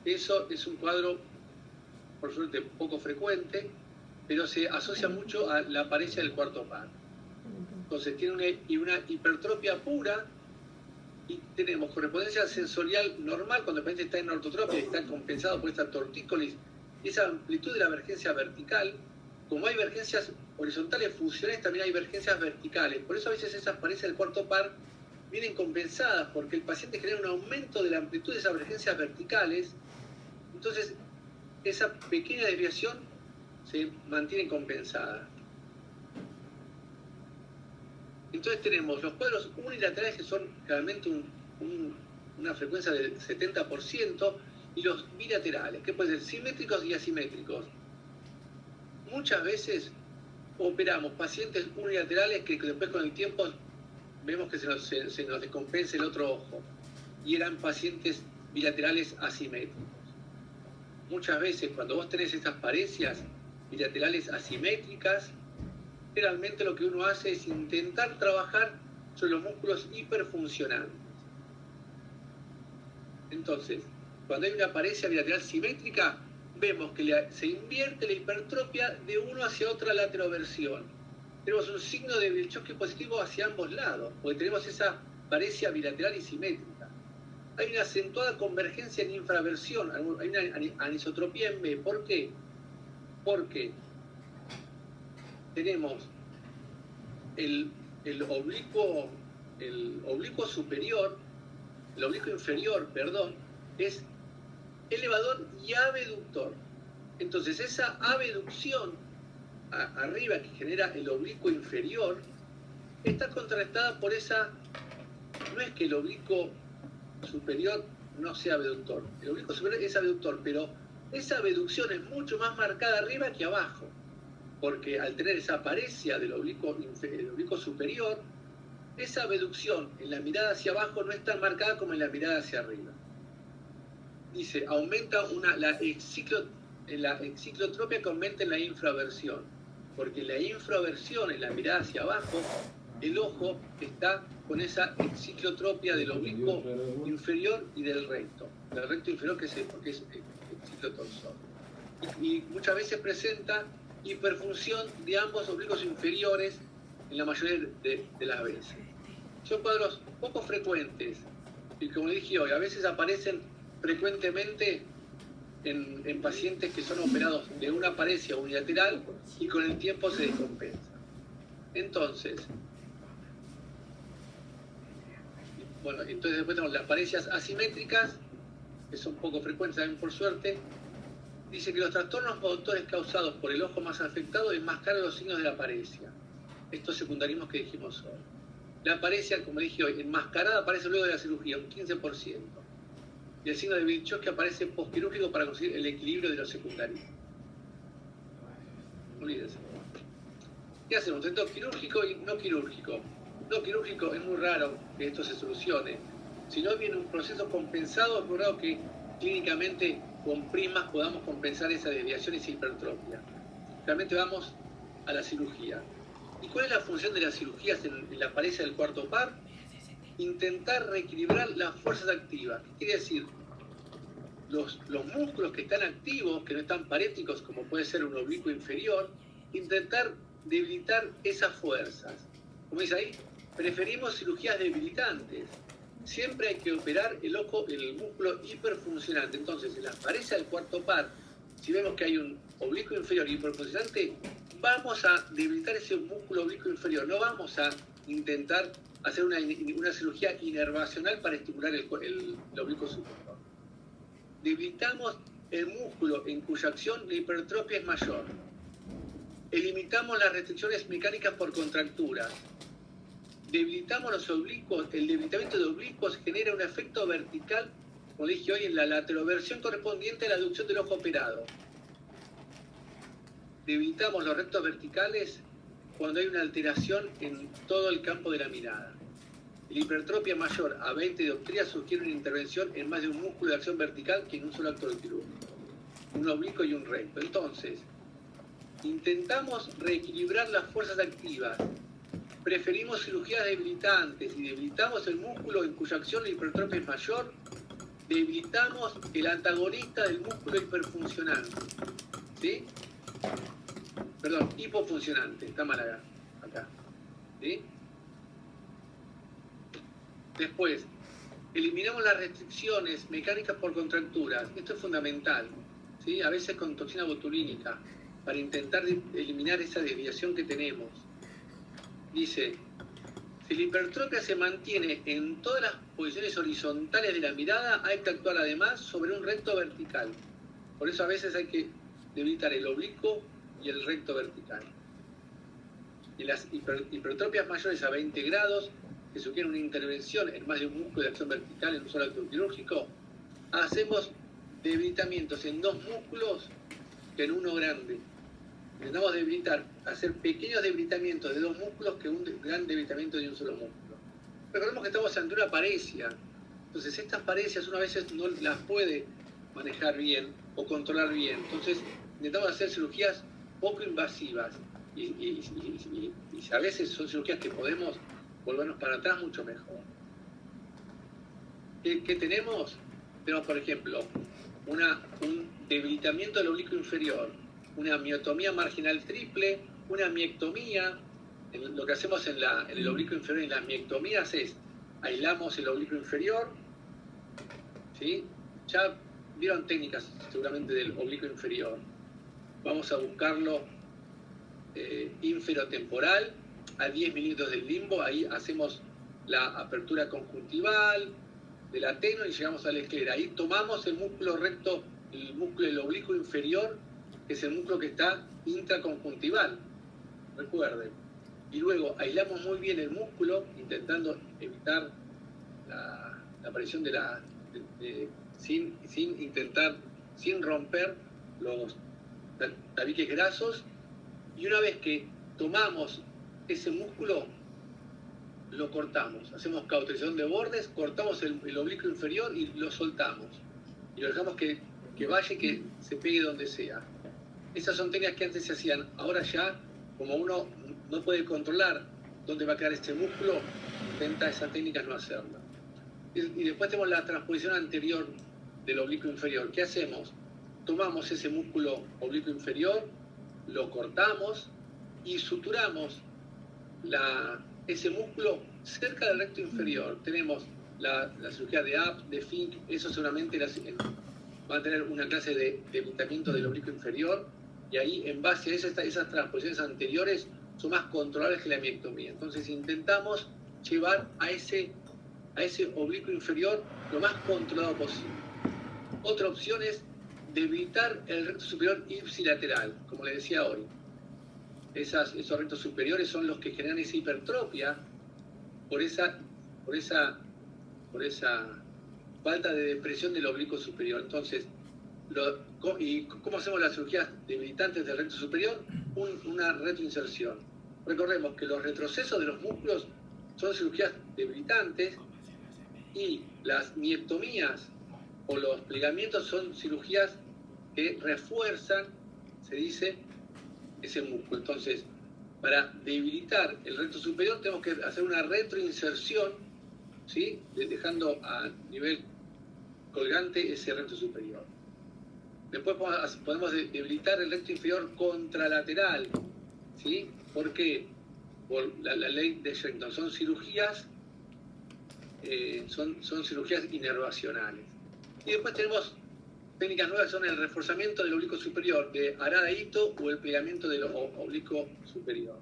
Eso es un cuadro, por suerte, poco frecuente, pero se asocia mucho a la pareja del cuarto par. Entonces tiene una hipertropia pura y tenemos correspondencia sensorial normal cuando el paciente está en ortotropia y está compensado por esta tortícolis, esa amplitud de la vergencia vertical. Como hay vergencias horizontales funcionales, también hay vergencias verticales. Por eso a veces esas parejas del cuarto par vienen compensadas, porque el paciente genera un aumento de la amplitud de esas vergencias verticales. Entonces, esa pequeña desviación se mantiene compensada. Entonces tenemos los cuadros unilaterales, que son realmente una frecuencia del 70%, y los bilaterales, que pueden ser simétricos y asimétricos. Muchas veces operamos pacientes unilaterales que después con el tiempo vemos que se nos descompensa el otro ojo, y eran pacientes bilaterales asimétricos. Muchas veces cuando vos tenés estas parecias bilaterales asimétricas, generalmente lo que uno hace es intentar trabajar sobre los músculos hiperfuncionantes. Entonces, cuando hay una parecia bilateral simétrica, vemos que se invierte la hipertropia de uno hacia otra lateroversión. Tenemos un signo de Belchowski positivo hacia ambos lados, porque tenemos esa parecia bilateral y simétrica. Hay una acentuada convergencia en infraversión, hay una anisotropía en B. ¿Por qué? Porque tenemos el oblicuo inferior, es elevador y abductor. Entonces esa abducción arriba que genera el oblicuo inferior está contrarrestada por esa. No es que el oblicuo superior no sea abductor, el oblicuo superior es abductor, pero esa abducción es mucho más marcada arriba que abajo, porque al tener esa parecia del oblicuo superior, esa abducción en la mirada hacia abajo no es tan marcada como en la mirada hacia arriba. Dice, aumenta la exciclotropia que aumenta en la infraversión, porque en la infraversión, en la mirada hacia abajo, el ojo está con esa exciclotropia del oblicuo inferior y del recto inferior, porque es exciclotorsor. Y muchas veces presenta hiperfunción de ambos oblicuos inferiores en la mayoría de las veces. Son cuadros poco frecuentes y, como dije hoy, a veces aparecen frecuentemente en pacientes que son operados de una paresia unilateral y con el tiempo se descompensa. Entonces, después tenemos las paresias asimétricas, que son poco frecuentes también por suerte. Dice que los trastornos motores causados por el ojo más afectado enmascaran los signos de la paresia. Estos secundarismos que dijimos hoy. La paresia, como dije hoy, enmascarada aparece luego de la cirugía, un 15%. Y el signo de Bichot que aparece posquirúrgico para conseguir el equilibrio de los secundarios. Olvídense. ¿Qué hacemos? Entre quirúrgico y no quirúrgico. No quirúrgico es muy raro que esto se solucione. Si no viene un proceso compensado, es muy raro que clínicamente con prismas podamos compensar esa desviación y esa hipertrofia. Realmente vamos a la cirugía. ¿Y cuál es la función de las cirugías en la paresia del cuarto par? Intentar reequilibrar las fuerzas activas. ¿Qué quiere decir? Los músculos que están activos, que no están paréticos, como puede ser un oblicuo inferior, intentar debilitar esas fuerzas. Como dice ahí, preferimos cirugías debilitantes. Siempre hay que operar el músculo hiperfuncionante. Entonces, en la paresia del cuarto par, si vemos que hay un oblicuo inferior hiperfuncionante, vamos a debilitar ese músculo oblicuo inferior. No vamos a intentar hacer una cirugía inervacional para estimular el oblicuo superior. Debilitamos el músculo en cuya acción la hipertrofia es mayor. Eliminamos las restricciones mecánicas por contracturas. Debilitamos los oblicuos. El debilitamiento de oblicuos genera un efecto vertical, como dije hoy, en la lateroversión correspondiente a la aducción del ojo operado. Debilitamos los rectos verticales cuando hay una alteración en todo el campo de la mirada. La hipertrofia mayor a 20 dioptrías sugiere una intervención en más de un músculo de acción vertical que en un solo acto quirúrgico. Un oblicuo y un recto. Entonces, intentamos reequilibrar las fuerzas activas. Preferimos cirugías debilitantes y debilitamos el músculo en cuya acción la hipertrofia es mayor. Debilitamos el antagonista del músculo hiperfuncionante. ¿Sí? Perdón, hipofuncionante. Está mal acá. ¿Sí? Después, eliminamos las restricciones mecánicas por contracturas. Esto es fundamental. ¿Sí? A veces con toxina botulínica, para intentar eliminar esa desviación que tenemos. Dice, si la hipertrofia se mantiene en todas las posiciones horizontales de la mirada, hay que actuar además sobre un recto vertical. Por eso a veces hay que debilitar el oblicuo y el recto vertical. Y las hipertrofias mayores a 20 grados, que sugieren una intervención en más de un músculo de acción vertical en un solo acto quirúrgico, hacemos debilitamientos en dos músculos que en uno grande. Intentamos debilitar, hacer pequeños debilitamientos de dos músculos que un gran debilitamiento de un solo músculo. Recordemos que estamos ante una paresia. Entonces estas paresias uno a veces no las puede manejar bien o controlar bien. Entonces intentamos hacer cirugías poco invasivas. Y a veces son cirugías que podemos volvernos para atrás mucho mejor. ¿Qué tenemos? Tenemos, por ejemplo, un debilitamiento del oblicuo inferior, una miotomía marginal triple, una miectomía. Lo que hacemos en el oblicuo inferior en las miectomías es aislamos el oblicuo inferior, ¿sí? Ya vieron técnicas seguramente del oblicuo inferior. Vamos a buscarlo inferotemporal a 10 milímetros del limbo. Ahí hacemos la apertura conjuntival del ateno y llegamos a la esclera. Ahí tomamos el músculo recto, el músculo del oblicuo inferior, que es el músculo que está intraconjuntival, recuerden. Y luego aislamos muy bien el músculo, intentando evitar la aparición sin romper los tabiques grasos. Y una vez que tomamos ese músculo, lo cortamos. Hacemos cauterización de bordes, cortamos el oblicuo inferior y lo soltamos. Y lo dejamos que vaya y que se pegue donde sea. Esas son técnicas que antes se hacían. Ahora ya, como uno no puede controlar dónde va a quedar este músculo, intenta esas técnicas no hacerla. Y después tenemos la transposición anterior del oblicuo inferior. ¿Qué hacemos? Tomamos ese músculo oblicuo inferior, lo cortamos y suturamos ese músculo cerca del recto inferior. Tenemos la cirugía de Abt, de Fink, eso seguramente van a tener una clase de debilitamiento del oblicuo inferior, y ahí en base a eso, esas transposiciones anteriores son más controlables que la miectomía. Entonces intentamos llevar a ese oblicuo inferior lo más controlado posible. Otra opción es debilitar el recto superior ipsilateral, como les decía hoy. Esos rectos superiores son los que generan esa hipertrofia por esa falta de depresión del oblicuo superior. Entonces, ¿y cómo hacemos las cirugías debilitantes del recto superior? Una retroinserción. Recordemos que los retrocesos de los músculos son cirugías debilitantes y las miectomías o los plegamientos son cirugías que refuerzan, se dice, ese músculo. Entonces, para debilitar el recto superior tenemos que hacer una retroinserción, ¿sí? Dejando a nivel colgante ese recto superior. Después podemos debilitar el recto inferior contralateral, ¿sí? ¿Por qué? Por la ley de Shenton. Son cirugías inervacionales. Y después tenemos técnicas nuevas, son el reforzamiento del oblicuo superior, de Arada Ito, o el plegamiento del oblicuo superior.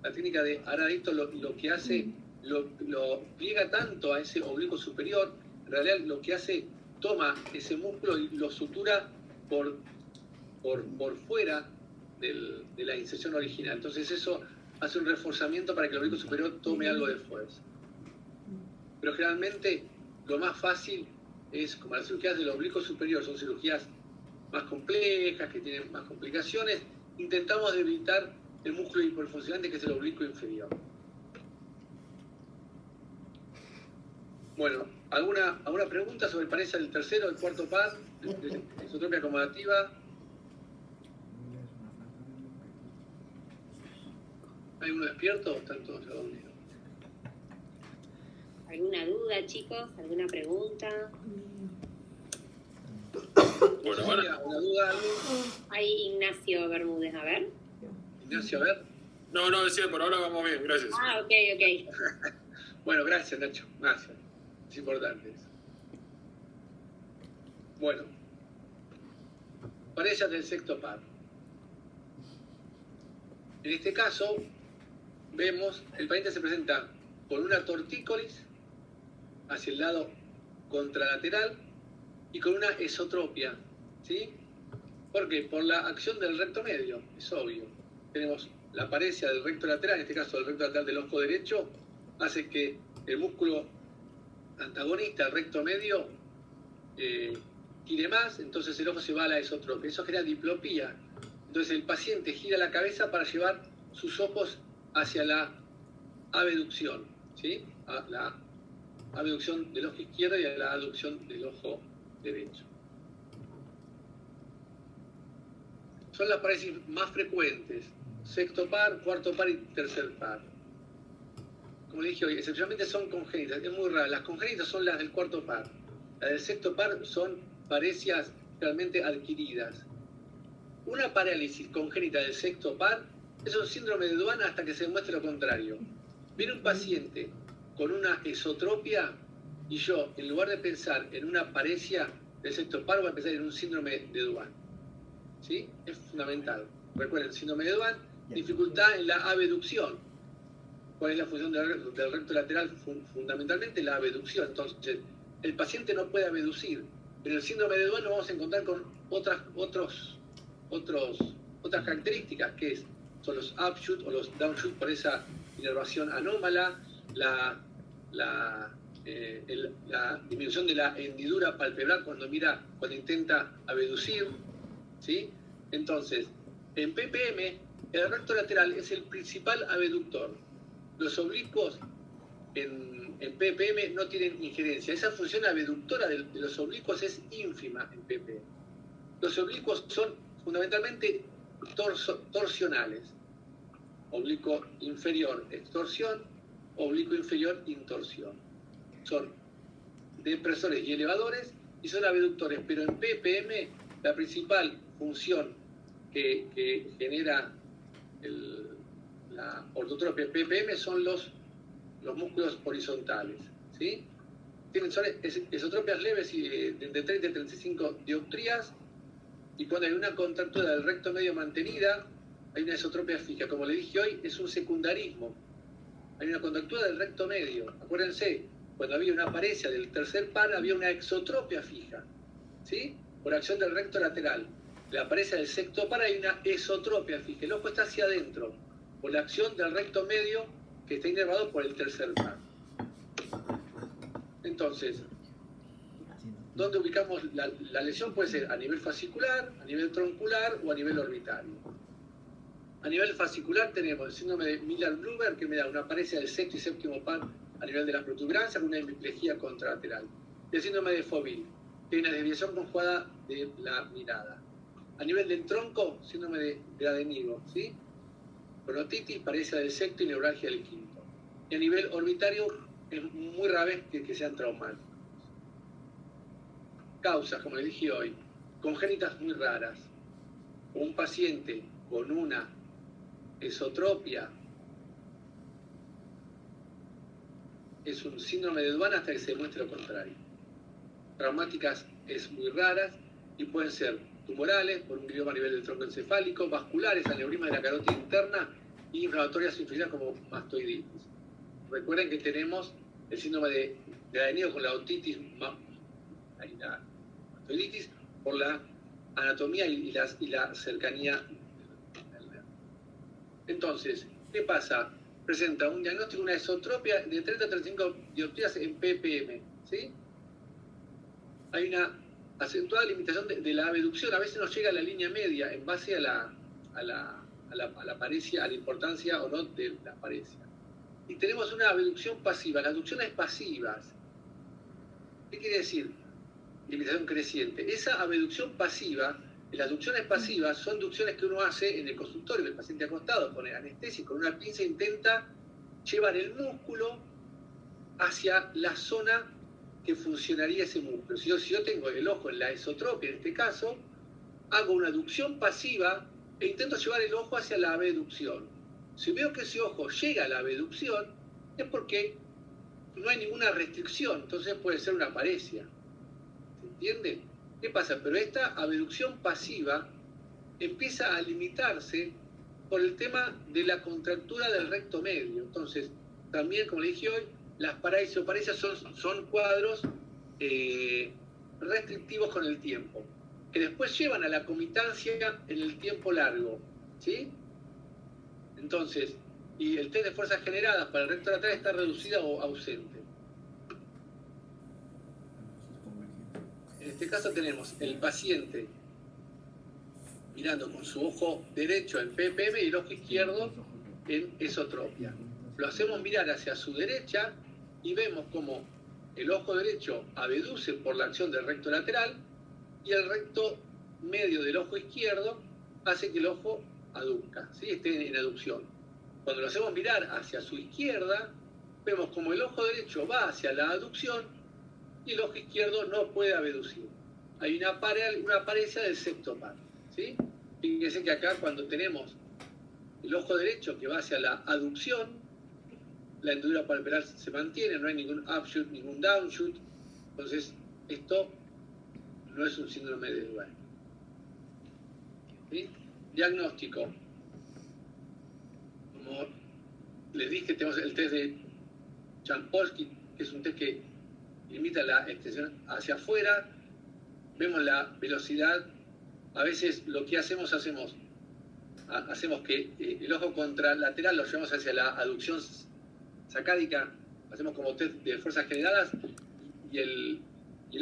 La técnica de Arada Ito lo que hace, lo pliega tanto a ese oblicuo superior, en realidad lo que hace, toma ese músculo y lo sutura por fuera de la inserción original. Entonces eso hace un reforzamiento para que el oblicuo superior tome algo de fuerza. Pero generalmente lo más fácil es, como las cirugías del oblicuo superior son cirugías más complejas, que tienen más complicaciones, intentamos debilitar el músculo hiperfuncionante, que es el oblicuo inferior. Bueno, ¿alguna pregunta sobre pareja del tercero, del cuarto par, de isotropia acomodativa? ¿Hay uno despierto o están todos ya dormidos? ¿Alguna duda, chicos? ¿Alguna pregunta? Bueno, ahora. ¿Una duda, algo? Hay Ignacio Bermúdez, a ver. Ignacio, a ver. No, decía, por ahora vamos bien, gracias. Ah, ok. Bueno, gracias, Nacho. Gracias. Es importante eso. Bueno. Parejas del sexto par. En este caso, vemos, el paciente se presenta con una tortícolis hacia el lado contralateral y con una esotropia, ¿sí? ¿Por qué? Por la acción del recto medio, es obvio. Tenemos la paresia del recto lateral, en este caso del recto lateral del ojo derecho, hace que el músculo antagonista, el recto medio, tire más, entonces el ojo se va a la esotropia. Eso genera diplopía. Entonces el paciente gira la cabeza para llevar sus ojos hacia la abducción, ¿sí? A la abducción del ojo izquierdo y a la aducción del ojo derecho. Son las paresis más frecuentes: sexto par, cuarto par y tercer par. Como le dije hoy, excepcionalmente son congénitas, es muy raro. Las congénitas son las del cuarto par. Las del sexto par son paresias realmente adquiridas. Una parálisis congénita del sexto par es un síndrome de Duane hasta que se demuestre lo contrario. Viene un paciente con una esotropia y yo, en lugar de pensar en una paresia del sexto par, voy a pensar en un síndrome de Duane. ¿Sí? Es fundamental. Recuerden, el síndrome de Duane, dificultad en la abducción. ¿Cuál es la función del recto lateral? Fundamentalmente la abducción. Entonces, el paciente no puede abducir, pero el síndrome de Duane lo vamos a encontrar con otras características, que son los upshoot o los downshoot, por esa inervación anómala, la disminución de la hendidura palpebral cuando intenta abducir, ¿sí? Entonces, en PPM, el recto lateral es el principal abductor. Los oblicuos en PPM no tienen injerencia. Esa función abductora de los oblicuos es ínfima en PPM. Los oblicuos son fundamentalmente torsionales. Oblicuo inferior, extorsión; oblicuo inferior, intorsión. Son depresores y elevadores y son abductores, pero en PPM la principal función que genera la ortotropia en PPM son los músculos horizontales, ¿sí? son esotropias leves y de 30 a 35 dioptrías, y cuando hay una contractura del recto medio mantenida, hay una esotropia fija. Como le dije hoy, es un secundarismo. Hay una contractura del recto medio. Acuérdense, cuando había una paresia del tercer par, había una exotropia fija, ¿sí? Por acción del recto lateral. La paresia del sexto par hay una esotropia fija. El ojo está hacia adentro, por la acción del recto medio que está inervado por el tercer par. Entonces, ¿dónde ubicamos la lesión? Puede ser a nivel fascicular, a nivel troncular o a nivel orbitario. A nivel fascicular tenemos el síndrome de Miller-Bloomberg, que me da una paresia del sexto y séptimo par a nivel de las protuberancias con una hemiplegia contralateral. Y el síndrome de Foville, que hay una desviación conjugada de la mirada. A nivel del tronco, síndrome de Gradenigo, ¿sí? Cronotitis, paresia del sexto y neuralgia del quinto. Y a nivel orbitario, es muy raro que sean traumáticos. Causas, como les dije hoy, congénitas muy raras. Un paciente con una esotropia es un síndrome de Duane hasta que se demuestre lo contrario. Traumáticas es muy raras y pueden ser tumorales por un glioma a nivel del tronco encefálico, vasculares, aneurismas de la carótida interna y inflamatorias inferiores como mastoiditis. Recuerden que tenemos el síndrome de Gradenigo con la otitis, la mastoiditis, por la anatomía y la cercanía del nervio. Entonces, ¿qué pasa? Presenta un diagnóstico, una esotropia de 30 a 35 dioptrías en ppm, ¿sí? Hay una acentuada limitación de la abducción, a veces no llega a la línea media en base a la paresia, a la importancia o no de la paresia. Y tenemos una abducción pasiva, las abducciones pasivas. ¿Qué quiere decir? Limitación creciente. Esa abducción pasiva, las abducciones pasivas son abducciones que uno hace en el consultorio, el paciente acostado, con anestesia, con una pinza intenta llevar el músculo hacia la zona que funcionaría ese músculo. Si yo tengo el ojo en la esotropia, en este caso, hago una abducción pasiva e intento llevar el ojo hacia la abducción. Si veo que ese ojo llega a la abducción, es porque no hay ninguna restricción, entonces puede ser una paresia. ¿Se entiende? ¿Qué pasa? Pero esta abducción pasiva empieza a limitarse por el tema de la contractura del recto medio. Entonces, también, como le dije hoy, las paresias son cuadros restrictivos con el tiempo, que después llevan a la comitancia en el tiempo largo, ¿sí? Entonces, y el test de fuerzas generadas para el recto lateral está reducida o ausente. En este caso tenemos el paciente mirando con su ojo derecho en ppm y el ojo izquierdo en esotropia. Lo hacemos mirar hacia su derecha y vemos como el ojo derecho abduce por la acción del recto lateral y el recto medio del ojo izquierdo hace que el ojo aduzca, ¿sí? Esté en aducción. Cuando lo hacemos mirar hacia su izquierda, vemos como el ojo derecho va hacia la aducción y el ojo izquierdo no puede abducir. Hay una paresia del sexto par, ¿sí? Fíjense que acá cuando tenemos el ojo derecho que va hacia la aducción, la hendidura palpebral se mantiene, no hay ningún upshoot, ningún downshoot. Entonces, esto no es un síndrome de Duane. ¿Sí? Diagnóstico. Como les dije, tenemos el test de Jampolsky, que es un test que limita la extensión hacia afuera. Vemos la velocidad. A veces lo que hacemos que el ojo contralateral lo llevamos hacia la aducción sacádica, hacemos como test de fuerzas generadas y el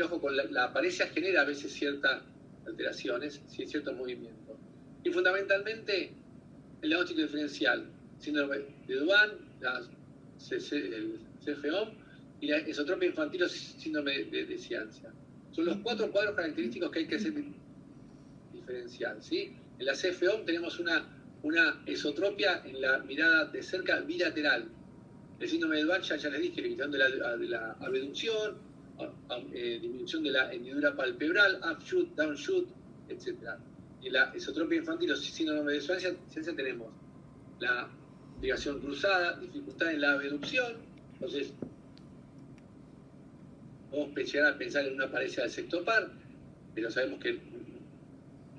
ojo con la paresia genera a veces ciertas alteraciones, ciertos movimientos. Y fundamentalmente el diagnóstico diferencial, síndrome de Duane, el CFO y la esotropia infantil o síndrome de Ciancia. Son los 4 cuadros característicos que hay que hacer diferencial, ¿sí? En la CFO tenemos una esotropia en la mirada de cerca bilateral. El síndrome de Duane, ya les dije, limitación de la abducción, disminución de la hendidura palpebral, upshoot, downshoot, etc. En la esotropia infantil o síndrome de Ciancia tenemos la ligación cruzada, dificultad en la abducción, entonces podemos llegar a pensar en una paresia del sexto par, pero sabemos que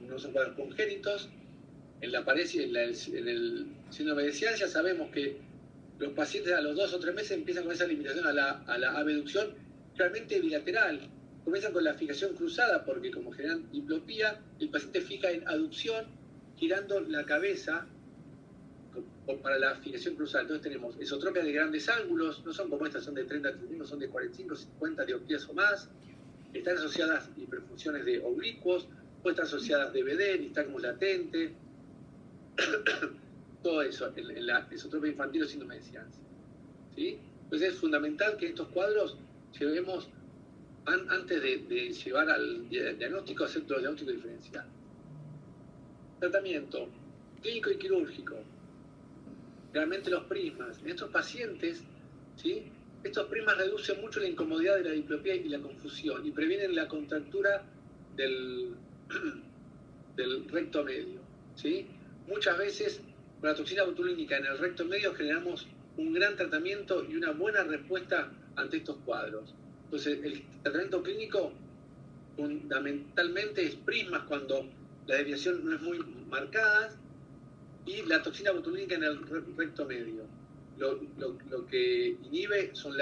no son cuadros congénitos. En la paresia, en el síndrome de Cian, ya sabemos que los pacientes a los 2 o 3 meses empiezan con esa limitación a la abducción realmente bilateral. Comienzan con la fijación cruzada, porque como generan diplopía, el paciente fija en aducción, girando la cabeza para la fijación cruzada. Entonces tenemos esotropias de grandes ángulos, no son como estas, son de 30 centímetros, son de 45, 50 dioptrías o más. Están asociadas hiperfunciones de oblicuos, o están asociadas de BD, nistagmus latente. Todo eso, en la esotropia infantil o síndrome de Cian. ¿Sí? Entonces es fundamental que estos cuadros llevemos, antes de llevar al diagnóstico, hacer todo el diagnóstico diferencial. Tratamiento clínico y quirúrgico. Realmente los prismas. En estos pacientes, ¿sí? Estos prismas reducen mucho la incomodidad de la diplopía y la confusión y previenen la contractura del recto medio. ¿Sí? Muchas veces con la toxina botulínica en el recto medio generamos un gran tratamiento y una buena respuesta ante estos cuadros. Entonces, el tratamiento clínico fundamentalmente es prismas cuando la desviación no es muy marcada y la toxina botulínica en el recto medio. Lo que inhibe son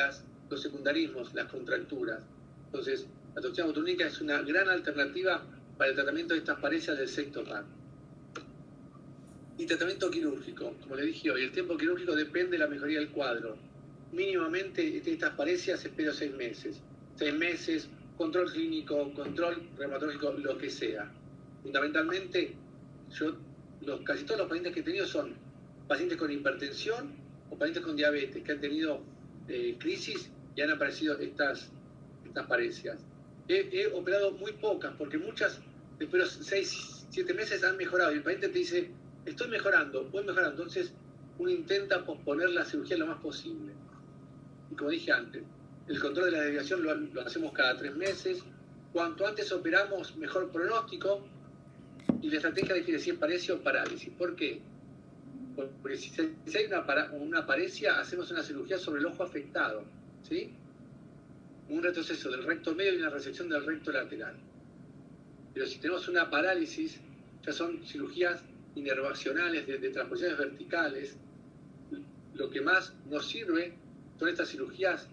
los secundarismos, las contracturas. Entonces, la toxina botulínica es una gran alternativa para el tratamiento de estas parecias del sexto par. Y tratamiento quirúrgico, como le dije hoy, el tiempo quirúrgico depende de la mejoría del cuadro. Mínimamente estas parecias espero 6 meses. 6 meses, control clínico, control reumatológico, lo que sea. Fundamentalmente, casi todos los pacientes que he tenido son pacientes con hipertensión o pacientes con diabetes que han tenido crisis y han aparecido estas parecias. He operado muy pocas, porque muchas, después de 6, 7 meses han mejorado y el paciente te dice, estoy mejorando, voy mejorando. Entonces uno intenta posponer la cirugía lo más posible. Y como dije antes, el control de la desviación lo hacemos cada 3 meses. Cuanto antes operamos, mejor pronóstico. Y la estrategia define si es paresia o parálisis. ¿Por qué? Porque si hay una paresia, hacemos una cirugía sobre el ojo afectado, ¿sí? Un retroceso del recto medio y una resección del recto lateral. Pero si tenemos una parálisis, ya son cirugías inervacionales de transposiciones verticales. Lo que más nos sirve son estas cirugías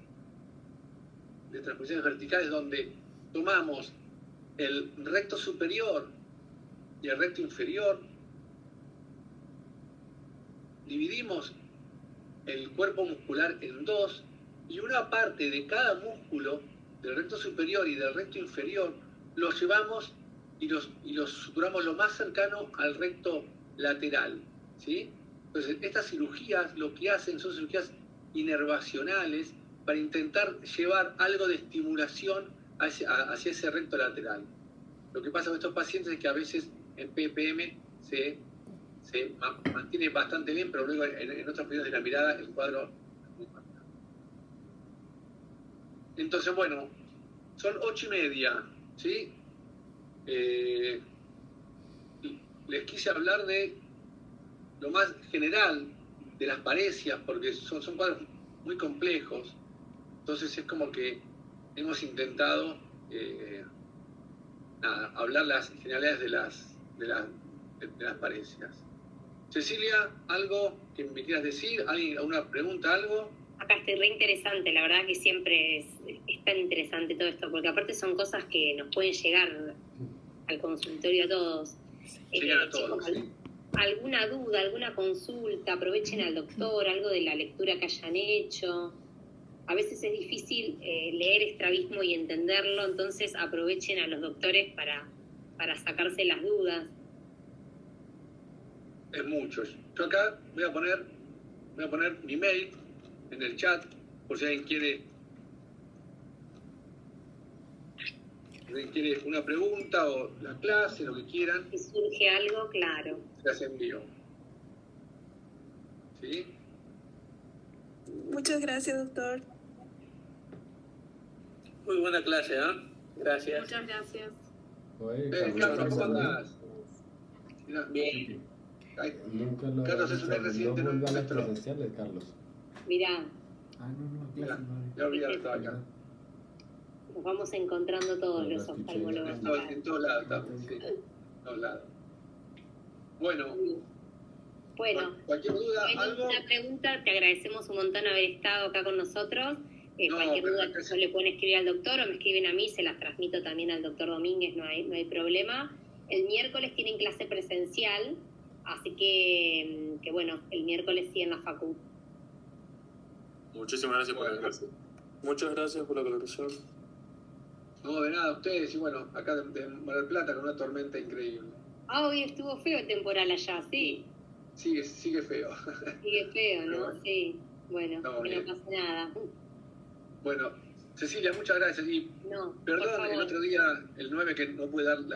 de transposiciones verticales donde tomamos el recto superior y el recto inferior, dividimos el cuerpo muscular en 2 y una parte de cada músculo del recto superior y del recto inferior los llevamos y los suturamos lo más cercano al recto lateral, ¿sí? Entonces, estas cirugías lo que hacen son cirugías inervacionales para intentar llevar algo de estimulación hacia ese recto lateral. Lo que pasa con estos pacientes es que a veces el PPM se mantiene bastante bien, pero luego en otras periodos de la mirada el cuadro es muy marcado. Entonces, bueno, son 8:30, ¿sí? Les quise hablar de lo más general de las parecias, porque son cuadros muy complejos. Entonces es como que hemos intentado hablar las generalidades de las parecias. Cecilia, ¿algo que me quieras decir? ¿Alguna pregunta, algo? Acá estoy re interesante, la verdad que siempre es tan interesante todo esto, porque aparte son cosas que nos pueden llegar al consultorio a todos. Llegan a todos, chicos, sí. ¿Alguna duda, alguna consulta? Aprovechen al doctor, algo de la lectura que hayan hecho. A veces es difícil leer estrabismo y entenderlo, entonces aprovechen a los doctores para sacarse las dudas. Es mucho. Yo acá voy a poner mi mail en el chat, por si alguien quiere una pregunta o la clase, lo que quieran. Si surge algo, claro. Se las envío. ¿Sí? Muchas gracias, doctor. Muy buena clase, ¿eh? Gracias. Muchas gracias. Carlos, ¿cómo andás? Bien. Nunca lo Carlos es un no residente vuelve a las nuestro. presenciales, Carlos. Mirá, Ah, no, Mira, clase no. ya olvidé, estaba acá. Nos vamos encontrando todos los oftalmólogos acá. En todos lados estamos, sí. En todos lados. Bueno, Bueno, cualquier duda, hay algo. una pregunta, te agradecemos un montón haber estado acá con nosotros. No, Cualquier pero duda gracias. le pueden escribir al doctor o me escriben a mí, se las transmito también al doctor Domínguez, no hay problema. El miércoles tienen clase presencial, así que bueno, el miércoles sí en la facu. Muchísimas gracias por la clase. Muchas gracias por la aclaración. No, de nada, ustedes, y bueno, acá de Mar del Plata con una tormenta increíble. Ah, hoy estuvo feo el temporal allá, sí. Sigue feo. Sigue feo, ¿no? Bueno. Sí. Bueno, Estamos que no bien. pasa nada. Bueno, Cecilia, muchas gracias. Y No, por perdón el favor. otro día, el 9, que no pude dar la